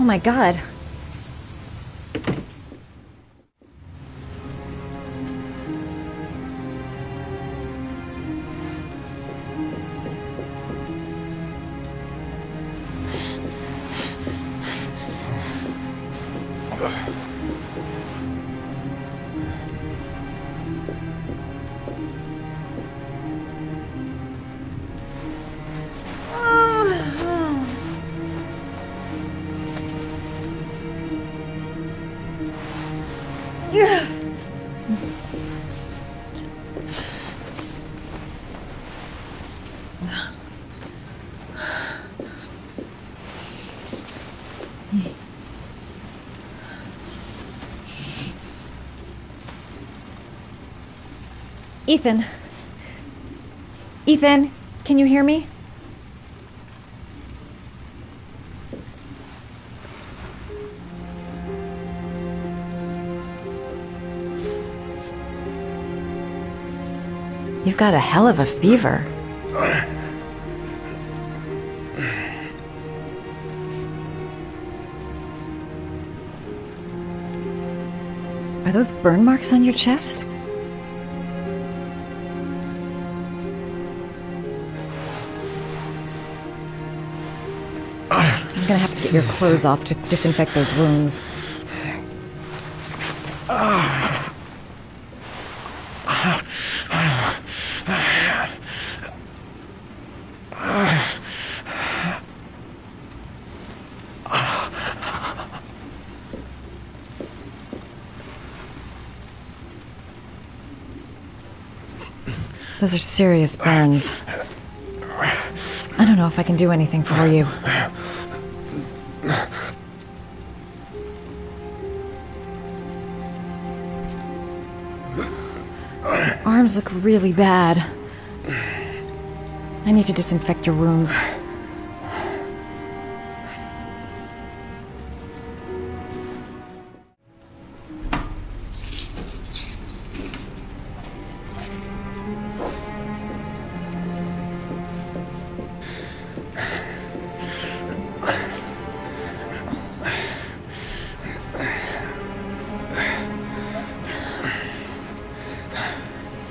my god. Ethan. Ethan, can you hear me? You've got a hell of a fever. Are those burn marks on your chest? I'm gonna have to get your clothes off to disinfect those wounds. Those are serious burns. I don't know if I can do anything for you. Arms look really bad. I need to disinfect your wounds.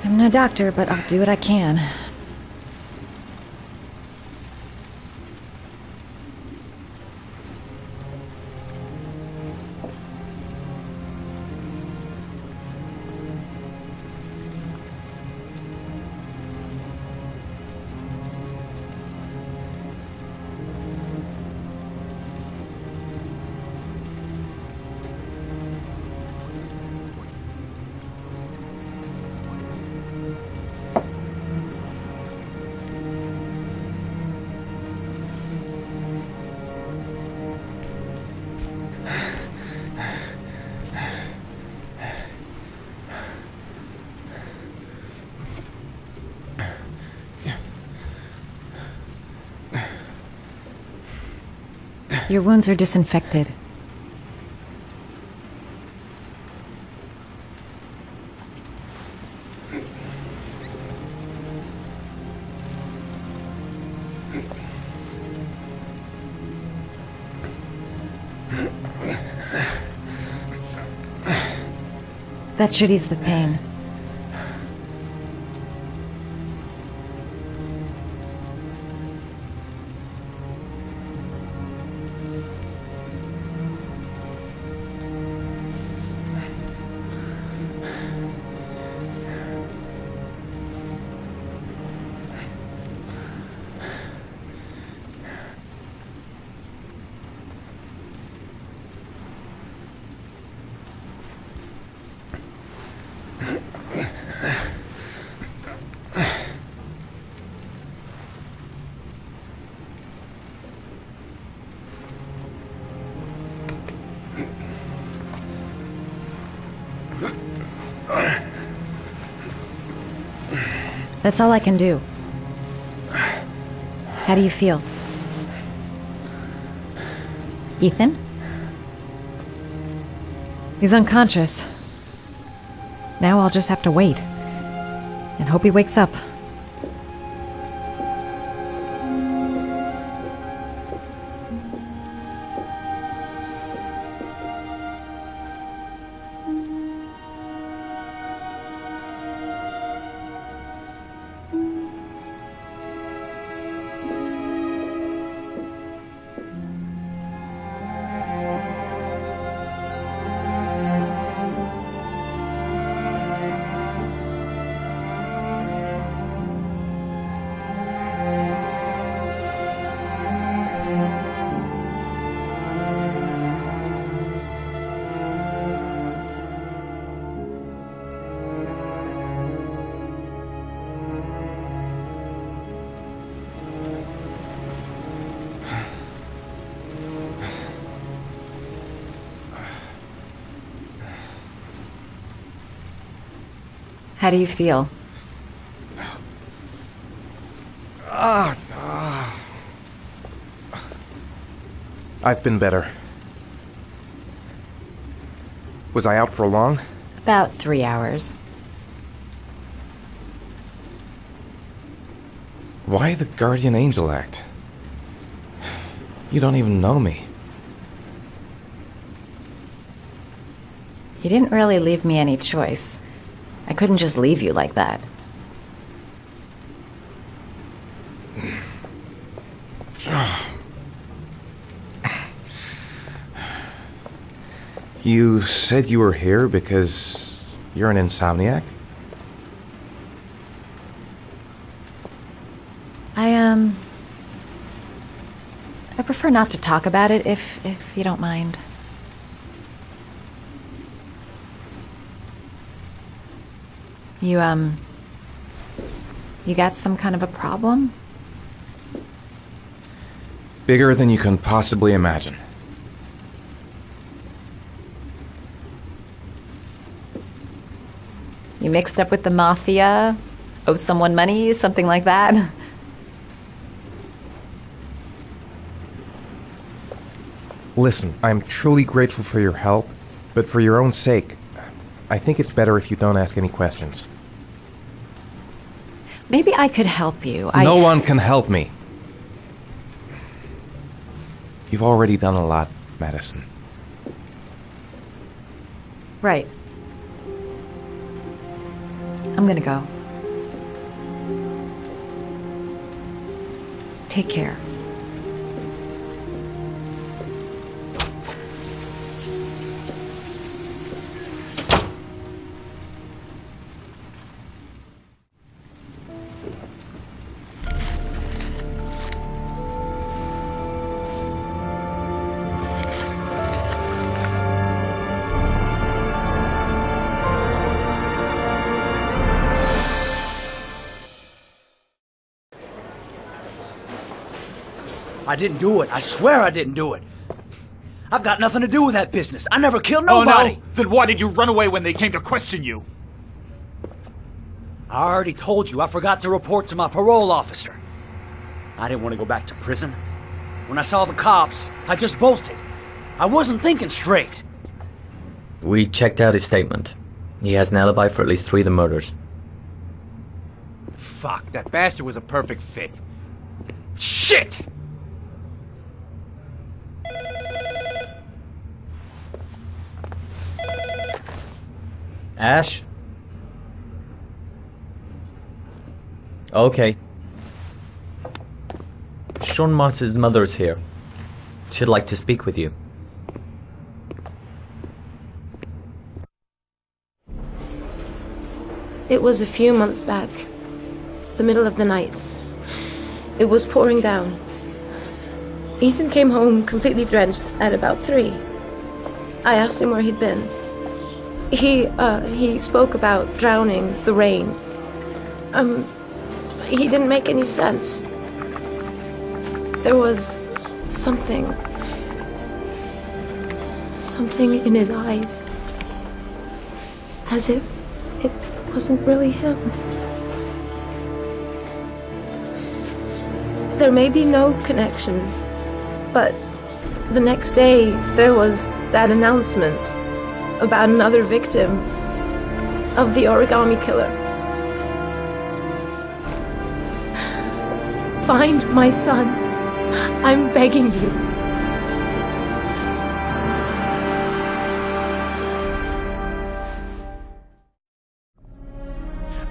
I'm no doctor, but I'll do what I can. Your wounds are disinfected. That should ease the pain. That's all I can do. How do you feel? Ethan? He's unconscious. Now I'll just have to wait. And hope he wakes up. How do you feel? I've been better. Was I out for long? About 3 hours. Why the guardian angel act? You don't even know me. You didn't really leave me any choice. I couldn't just leave you like that. You said you were here because you're an insomniac? I prefer not to talk about it if you don't mind. You got some kind of a problem? Bigger than you can possibly imagine. You mixed up with the mafia? Owe someone money? Something like that? Listen, I'm truly grateful for your help, but for your own sake, I think it's better if you don't ask any questions. Maybe I could help you. No one can help me. You've already done a lot, Madison. Right. I'm gonna go. Take care. I didn't do it. I swear I didn't do it. I've got nothing to do with that business. I never killed nobody. Oh, no? Then why did you run away when they came to question you? I already told you I forgot to report to my parole officer. I didn't want to go back to prison. When I saw the cops, I just bolted. I wasn't thinking straight. We checked out his statement. He has an alibi for at least 3 of the murders. Fuck, that bastard was a perfect fit. Shit! Ash? Okay. Sean Mars's mother's here. She'd like to speak with you. It was a few months back. The middle of the night. It was pouring down. Ethan came home completely drenched at about 3. I asked him where he'd been. He spoke about drowning, the rain. He didn't make any sense. There was something in his eyes. As if it wasn't really him. There may be no connection, but the next day there was that announcement about another victim of the origami killer. Find my son. I'm begging you.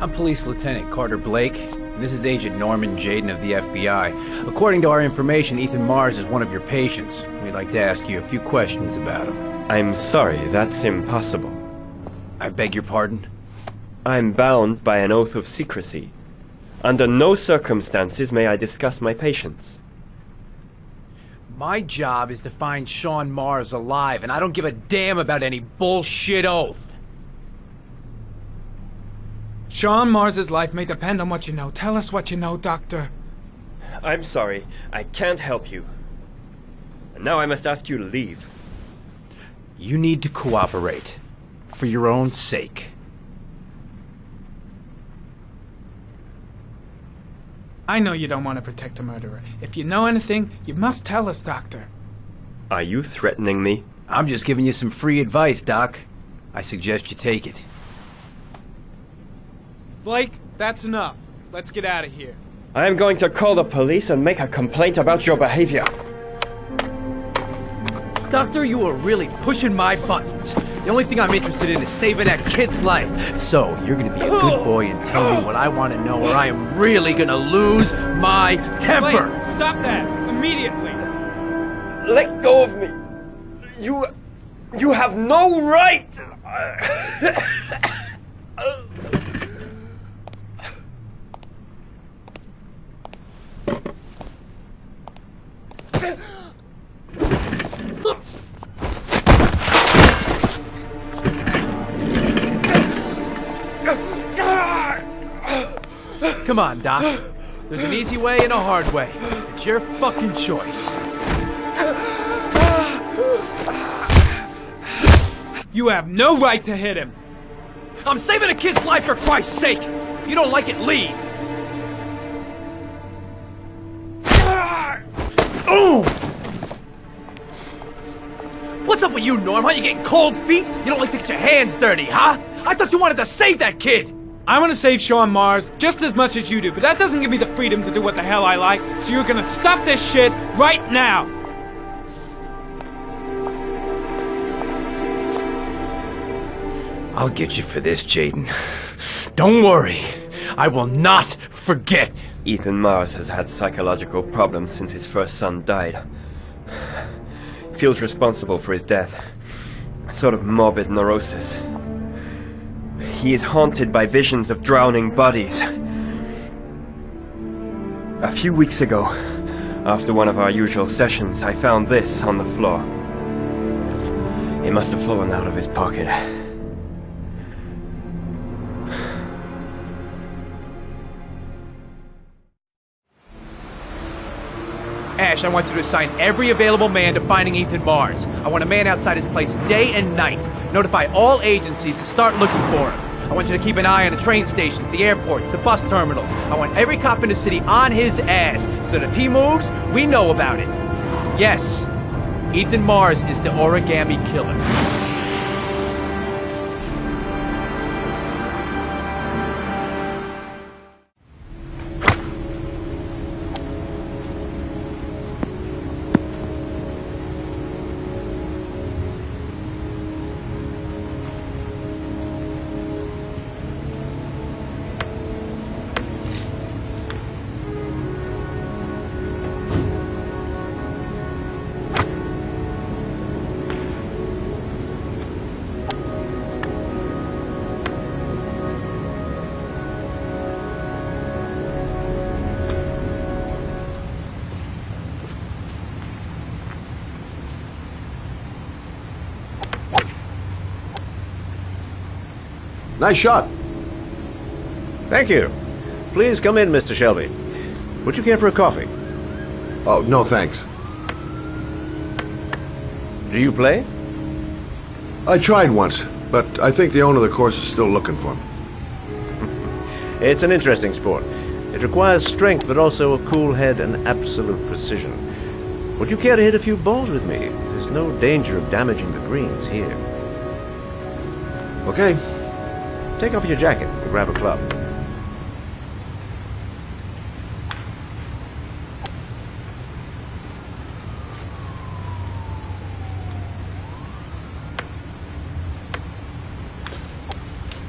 I'm Police Lieutenant Carter Blake, and this is Agent Norman Jaden of the FBI. According to our information, Ethan Mars is one of your patients. We'd like to ask you a few questions about him. I'm sorry, that's impossible. I beg your pardon? I'm bound by an oath of secrecy. Under no circumstances may I discuss my patients. My job is to find Sean Mars alive, and I don't give a damn about any bullshit oath. Sean Mars's life may depend on what you know. Tell us what you know, Doctor. I'm sorry, I can't help you. And now I must ask you to leave. You need to cooperate. For your own sake. I know you don't want to protect a murderer. If you know anything, you must tell us, Doctor. Are you threatening me? I'm just giving you some free advice, Doc. I suggest you take it. Blake, that's enough. Let's get out of here. I am going to call the police and make a complaint about your behavior. Doctor, you are really pushing my buttons. The only thing I'm interested in is saving that kid's life. So, you're gonna be a good boy and tell me what I want to know, or I am really gonna lose my temper. Blake, stop that! Immediately! Let go of me! You have no right! Come on, Doc. There's an easy way and a hard way. It's your fucking choice. You have no right to hit him! I'm saving a kid's life for Christ's sake! If you don't like it, leave! What's up with you, Norm? Huh? You getting cold feet? You don't like to get your hands dirty, huh? I thought you wanted to save that kid! I want to save Sean Mars just as much as you do, but that doesn't give me the freedom to do what the hell I like, so you're gonna stop this shit right now! I'll get you for this, Jaden. Don't worry. I will not forget. Ethan Mars has had psychological problems since his first son died. He feels responsible for his death. A sort of morbid neurosis. He is haunted by visions of drowning bodies. A few weeks ago, after one of our usual sessions, I found this on the floor. It must have fallen out of his pocket. Ash, I want you to assign every available man to finding Ethan Mars. I want a man outside his place day and night. Notify all agencies to start looking for him. I want you to keep an eye on the train stations, the airports, the bus terminals. I want every cop in the city on his ass, so that if he moves, we know about it. Yes, Ethan Mars is the origami killer. Nice shot. Thank you. Please come in, Mr. Shelby. Would you care for a coffee? Oh, no thanks. Do you play? I tried once, but I think the owner of the course is still looking for me. It's an interesting sport. It requires strength, but also a cool head and absolute precision. Would you care to hit a few balls with me? There's no danger of damaging the greens here. Okay. Take off your jacket and grab a club.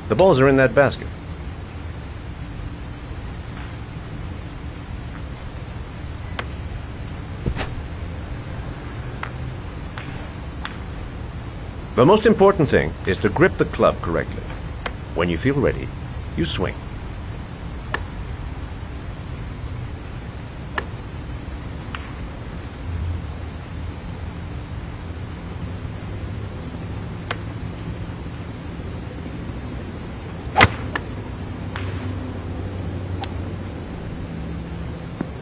The balls are in that basket. The most important thing is to grip the club correctly. When you feel ready, you swing.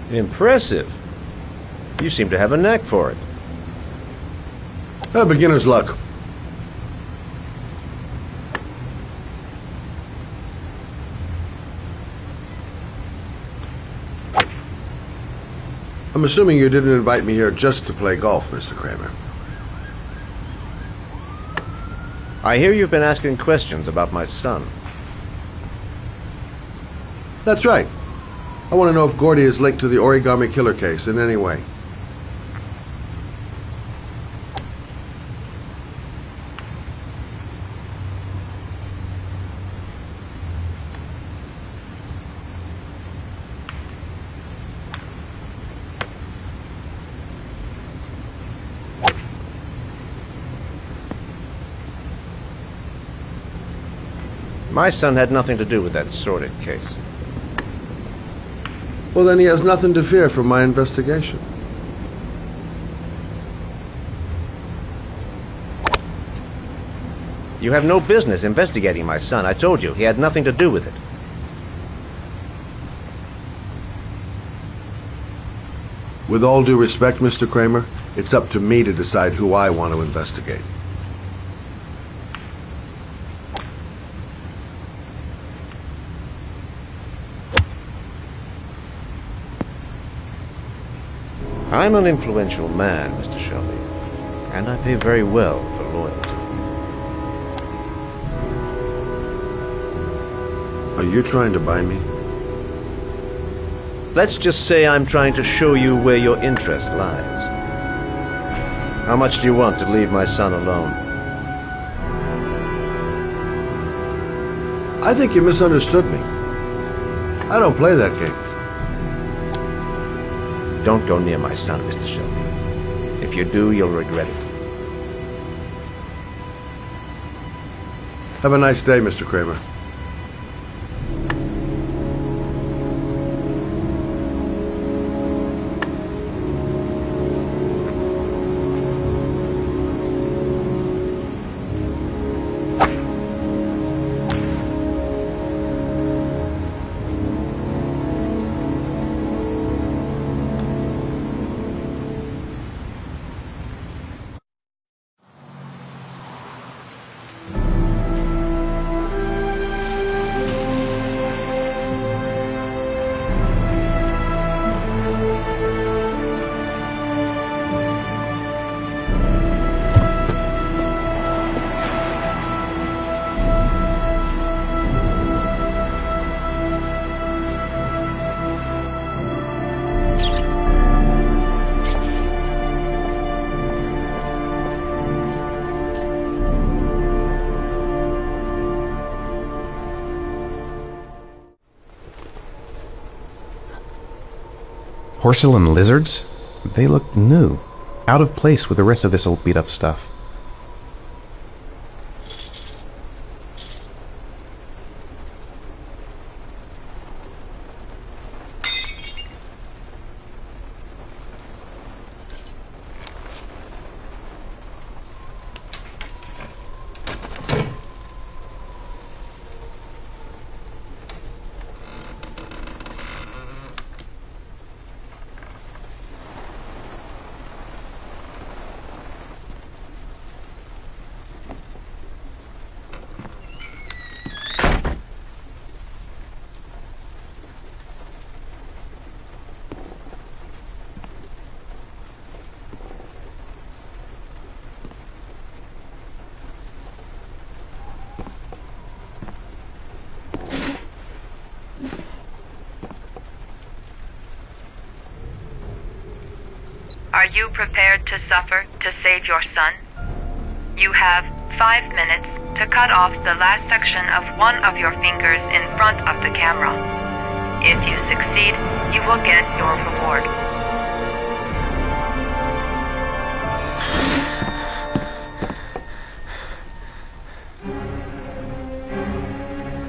Impressive. You seem to have a knack for it. Beginner's luck. I'm assuming you didn't invite me here just to play golf, Mr. Kramer. I hear you've been asking questions about my son. That's right. I want to know if Gordy is linked to the Origami Killer case in any way. My son had nothing to do with that sordid case. Well, then he has nothing to fear from my investigation. You have no business investigating my son. I told you, he had nothing to do with it. With all due respect, Mr. Kramer, it's up to me to decide who I want to investigate. I'm an influential man, Mr. Shelby, and I pay very well for loyalty. Are you trying to buy me? Let's just say I'm trying to show you where your interest lies. How much do you want to leave my son alone? I think you misunderstood me. I don't play that game. Don't go near my son, Mr. Shelby. If you do, you'll regret it. Have a nice day, Mr. Kramer. Porcelain lizards? They look new. Out of place with the rest of this old beat-up stuff. Are you prepared to suffer to save your son? You have 5 minutes to cut off the last section of one of your fingers in front of the camera. If you succeed, you will get your reward.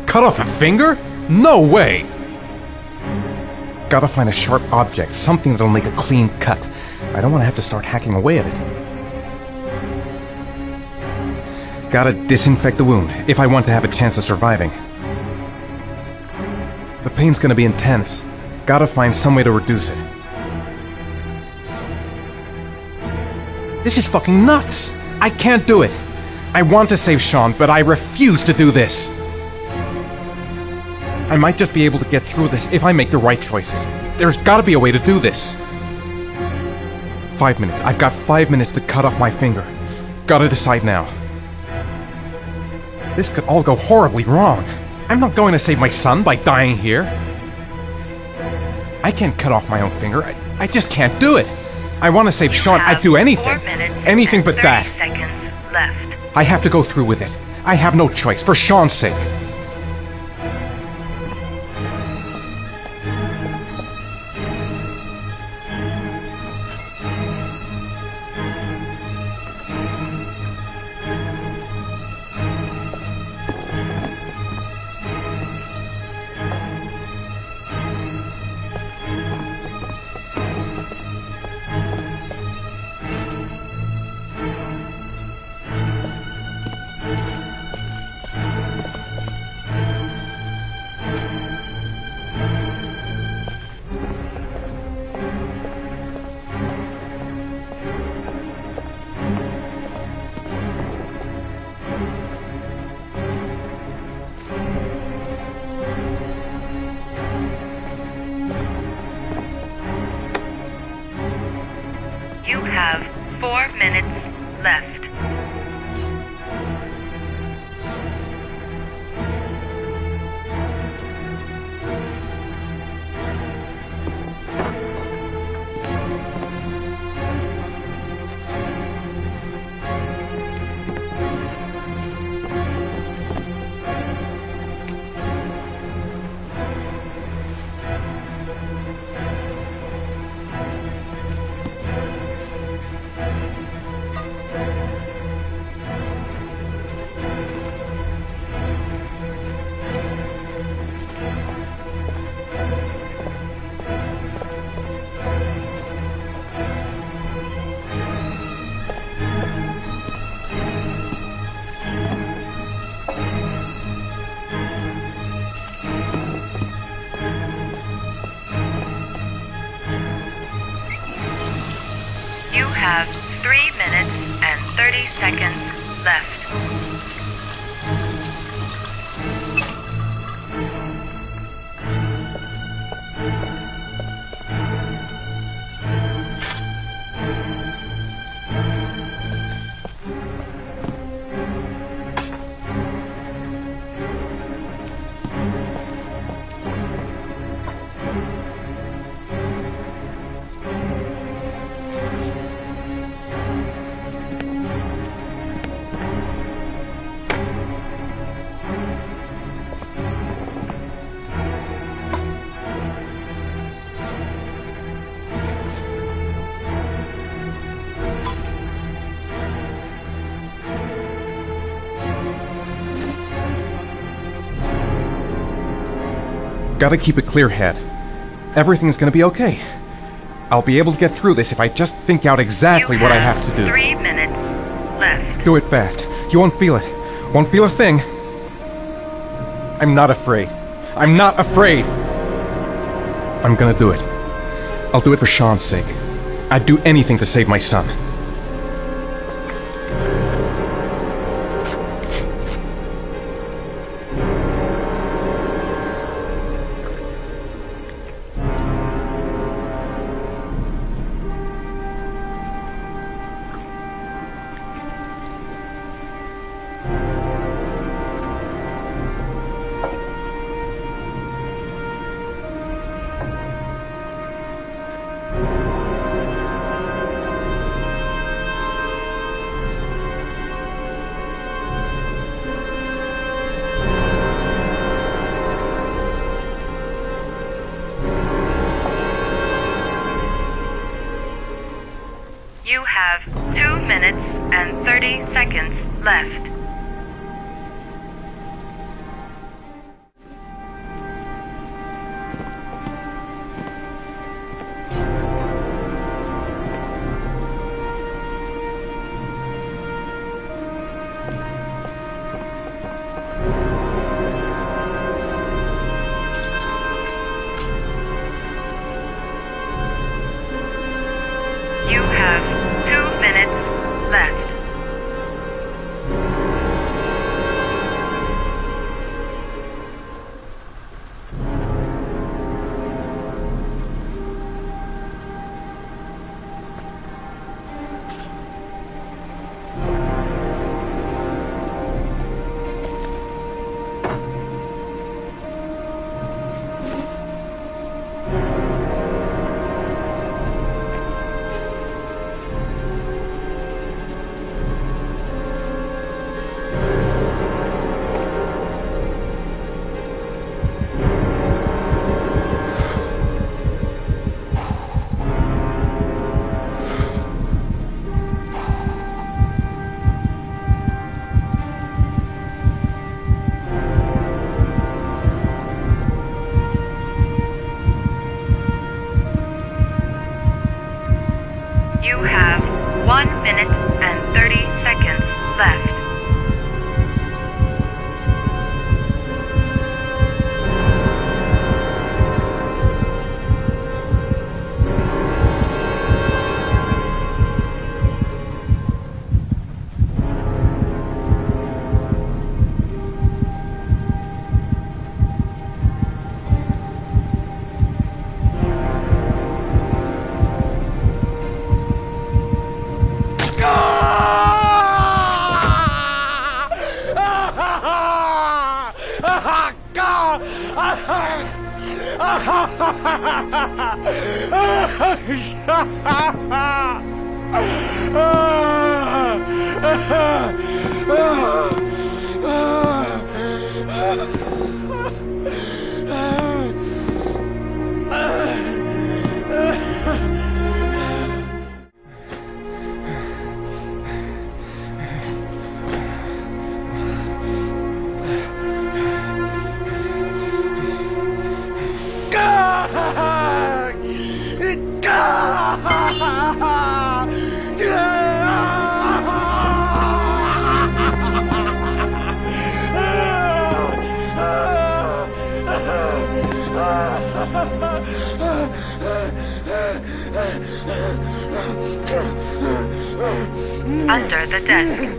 Cut off a finger? No way! Gotta find a sharp object, something that'll make a clean cut. I don't want to have to start hacking away at it. Gotta disinfect the wound, if I want to have a chance of surviving. The pain's gonna be intense. Gotta find some way to reduce it. This is fucking nuts! I can't do it! I want to save Sean, but I refuse to do this! I might just be able to get through this if I make the right choices. There's gotta be a way to do this. 5 minutes. I've got 5 minutes to cut off my finger. Gotta decide now. This could all go horribly wrong. I'm not going to save my son by dying here. I can't cut off my own finger. I just can't do it. I want to save Sean. I'd do anything. Anything but that. 30 seconds left. I have to go through with it. I have no choice, for Sean's sake. You have 4 minutes left. You have 3 minutes and 30 seconds left. Gotta keep a clear head. Everything's gonna be okay. I'll be able to get through this if I just think out exactly what I have to do. 3 minutes left. Do it fast. You won't feel it. Won't feel a thing. I'm not afraid. I'm not afraid! I'm gonna do it. I'll do it for Sean's sake. I'd do anything to save my son. You have 2 minutes and 30 seconds left. You have 2 minutes left. minute and 30 seconds left. Under the desk.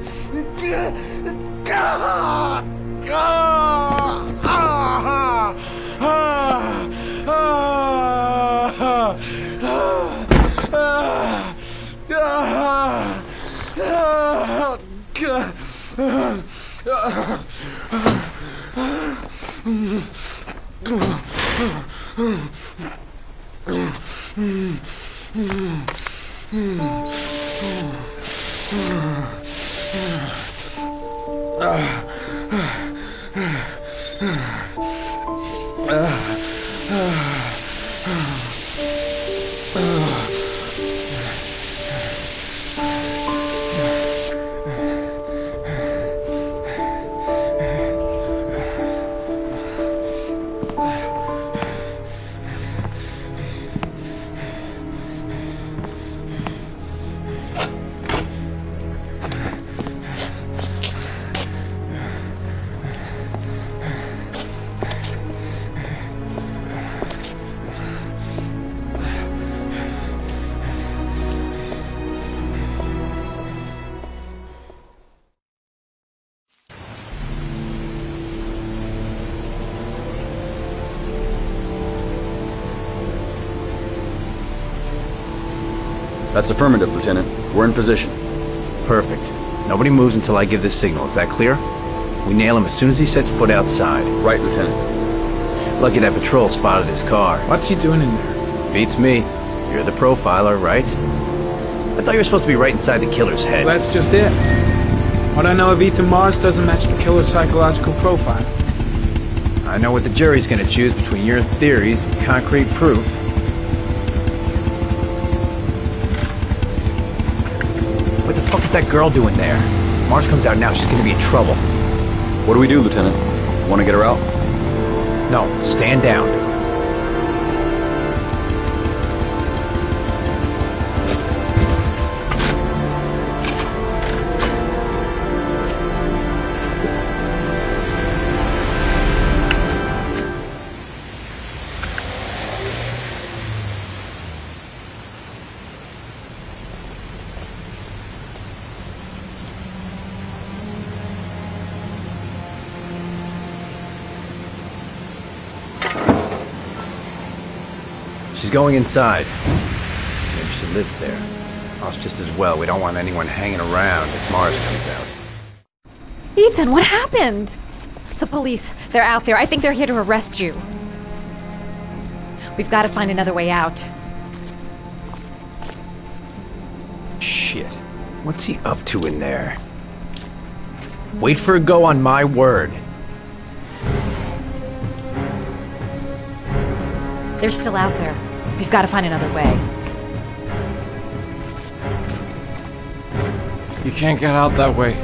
That's affirmative, Lieutenant. We're in position. Perfect. Nobody moves until I give the signal. Is that clear? We nail him as soon as he sets foot outside. Right, Lieutenant. Lucky that patrol spotted his car. What's he doing in there? Beats me. You're the profiler, right? I thought you were supposed to be right inside the killer's head. Well, that's just it. What I know of Ethan Mars doesn't match the killer's psychological profile. I know what the jury's gonna choose between your theories and concrete proof. What the fuck is that girl doing there? If Mars comes out now, she's gonna be in trouble. What do we do, Lieutenant? Want to get her out? No, stand down. She's going inside. Maybe she lives there. Us just as well. We don't want anyone hanging around if Mars comes out. Ethan, what happened? The police. They're out there. I think they're here to arrest you. We've got to find another way out. Shit. What's he up to in there? Wait for a go on my word. They're still out there. We've got to find another way. You can't get out that way.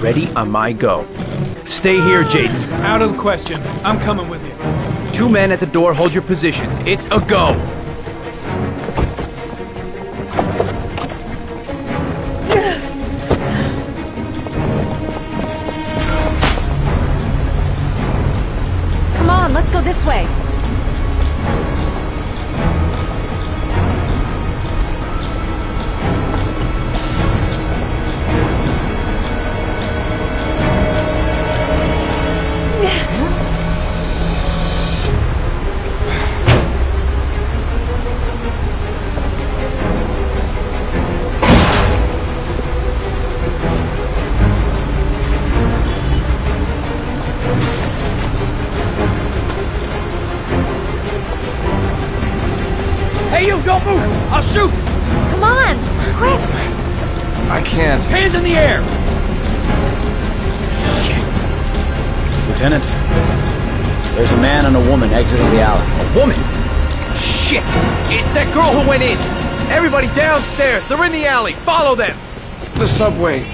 Ready on my go. Stay here, Jaden. Out of the question. I'm coming with you. 2 men at the door, hold your positions. It's a go! Come on, let's go this way. Hey, you, don't move! I'll shoot! Come on, quick! I can't. Hands in the air! Lieutenant, there's a man and a woman exiting the alley. A woman? Shit! It's that girl who went in! Everybody downstairs! They're in the alley! Follow them! The subway.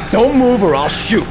Don't move or I'll shoot!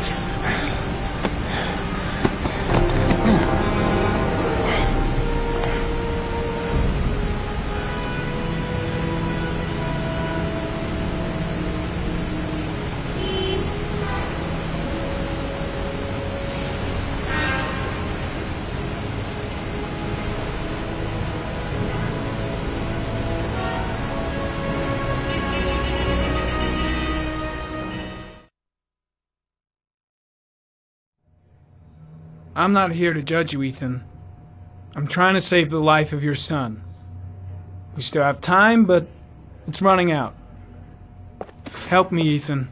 I'm not here to judge you, Ethan. I'm trying to save the life of your son. We still have time, but it's running out. Help me, Ethan.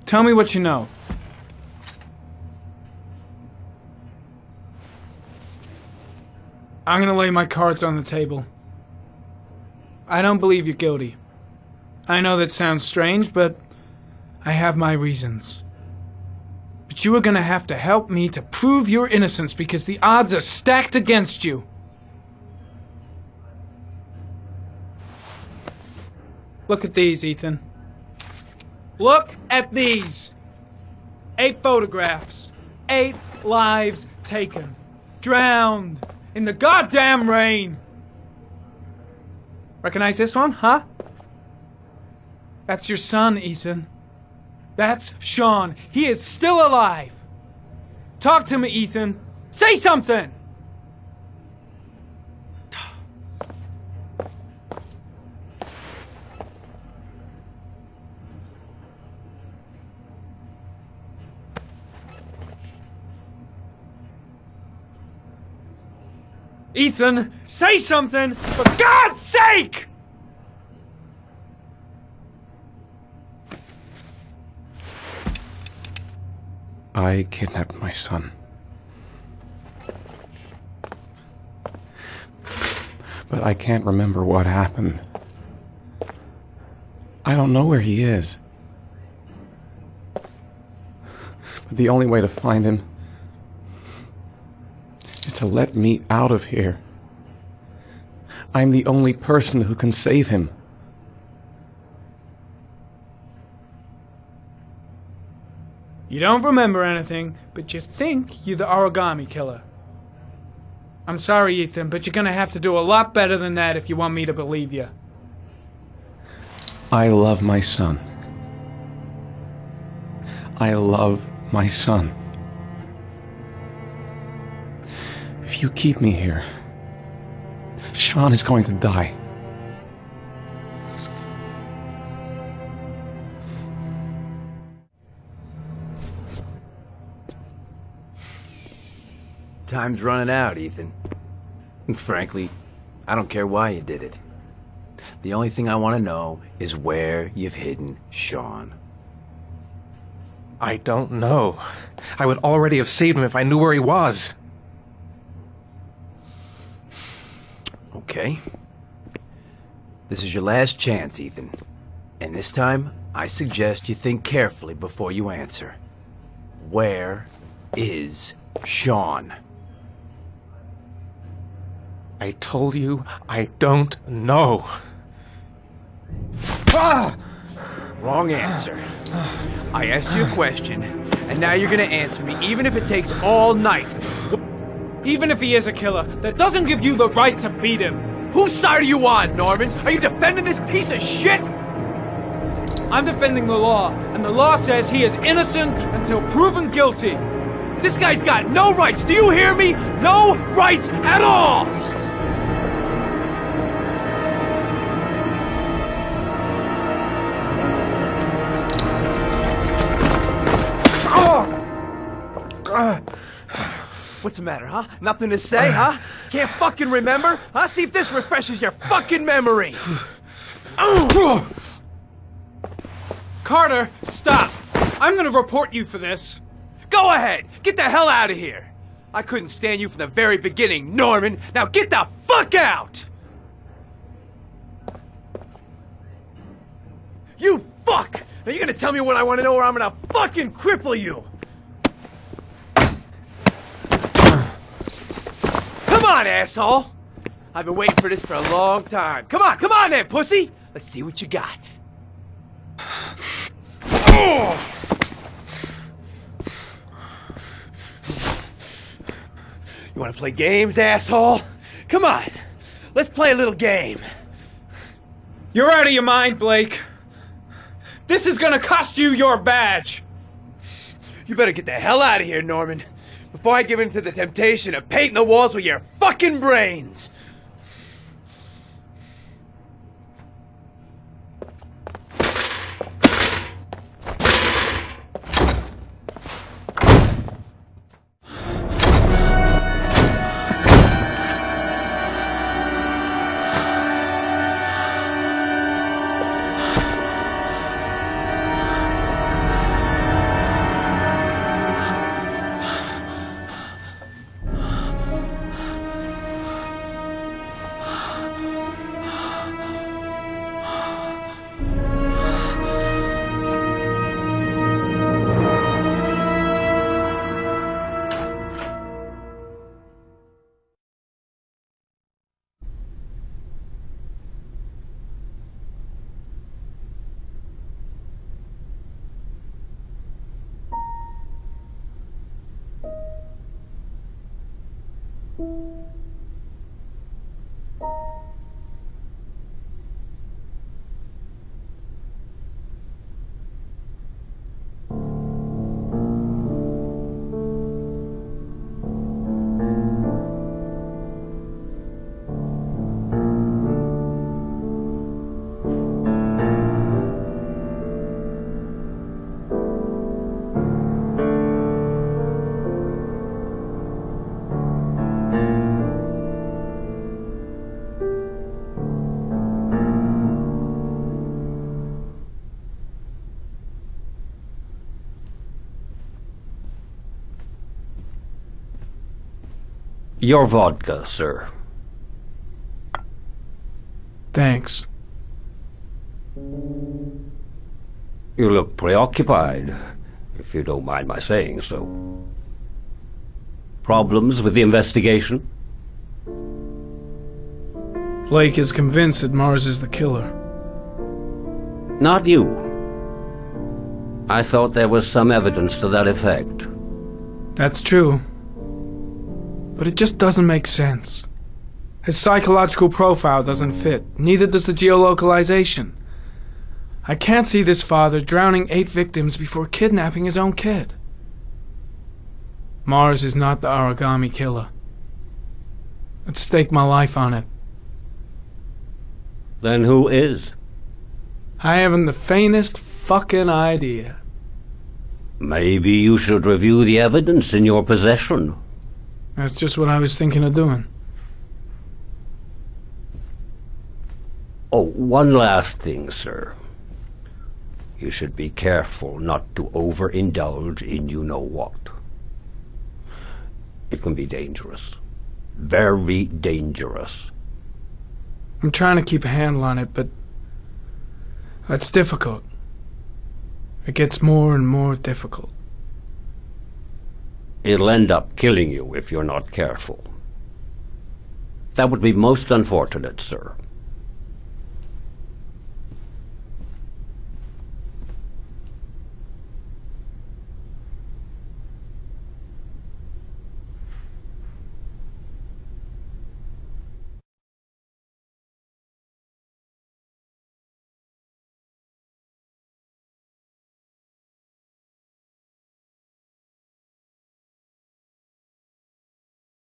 Tell me what you know. I'm gonna lay my cards on the table. I don't believe you're guilty. I know that sounds strange, but I have my reasons. But you are gonna have to help me to prove your innocence because the odds are stacked against you. Look at these, Ethan. Look at these. 8 photographs. 8 lives taken. Drowned in the goddamn rain. Recognize this one, huh? That's your son, Ethan. That's Sean. He is still alive. Talk to me, Ethan. Say something! Ethan, say something, for God's sake! I kidnapped my son. But I can't remember what happened. I don't know where he is. But the only way to find him is to let me out of here. I'm the only person who can save him. You don't remember anything, but you think you're the origami killer. I'm sorry, Ethan, but you're gonna have to do a lot better than that if you want me to believe you. I love my son. I love my son. If you keep me here, Sean is going to die. Time's running out, Ethan. And frankly, I don't care why you did it. The only thing I want to know is where you've hidden Sean. I don't know. I would already have saved him if I knew where he was. Okay. This is your last chance, Ethan. And this time, I suggest you think carefully before you answer. Where is Sean. I told you I don't know. Wrong answer. I asked you a question, and now you're gonna answer me, even if it takes all night. Even if he is a killer, that doesn't give you the right to beat him. Whose side are you on, Norman? Are you defending this piece of shit? I'm defending the law, and the law says he is innocent until proven guilty. This guy's got no rights, do you hear me? No rights at all! What's the matter, huh? Nothing to say, huh? Can't fucking remember? Huh? See if this refreshes your fucking memory! Carter, stop! I'm gonna report you for this. Go ahead! Get the hell out of here! I couldn't stand you from the very beginning, Norman! Now get the fuck out! You fuck! Now you're gonna tell me what I want to know or I'm gonna fucking cripple you! Come on, asshole! I've been waiting for this for a long time. Come on then, pussy! Let's see what you got. You wanna play games, asshole? Come on, let's play a little game. You're out of your mind, Blake. This is gonna cost you your badge. You better get the hell out of here, Norman, before I give in to the temptation of painting the walls with your fucking brains. Your vodka, sir. Thanks. You look preoccupied, if you don't mind my saying so. Problems with the investigation? Blake is convinced that Mars is the killer. Not you. I thought there was some evidence to that effect. That's true. But it just doesn't make sense. His psychological profile doesn't fit. Neither does the geolocalization. I can't see this father drowning 8 victims before kidnapping his own kid. Mars is not the origami killer. I'd stake my life on it. Then who is? I haven't the faintest fucking idea. Maybe you should review the evidence in your possession. That's just what I was thinking of doing. Oh, one last thing, sir. You should be careful not to overindulge in you-know-what. It can be dangerous. Very dangerous. I'm trying to keep a handle on it, but that's difficult. It gets more and more difficult. It'll end up killing you if you're not careful. That would be most unfortunate, sir.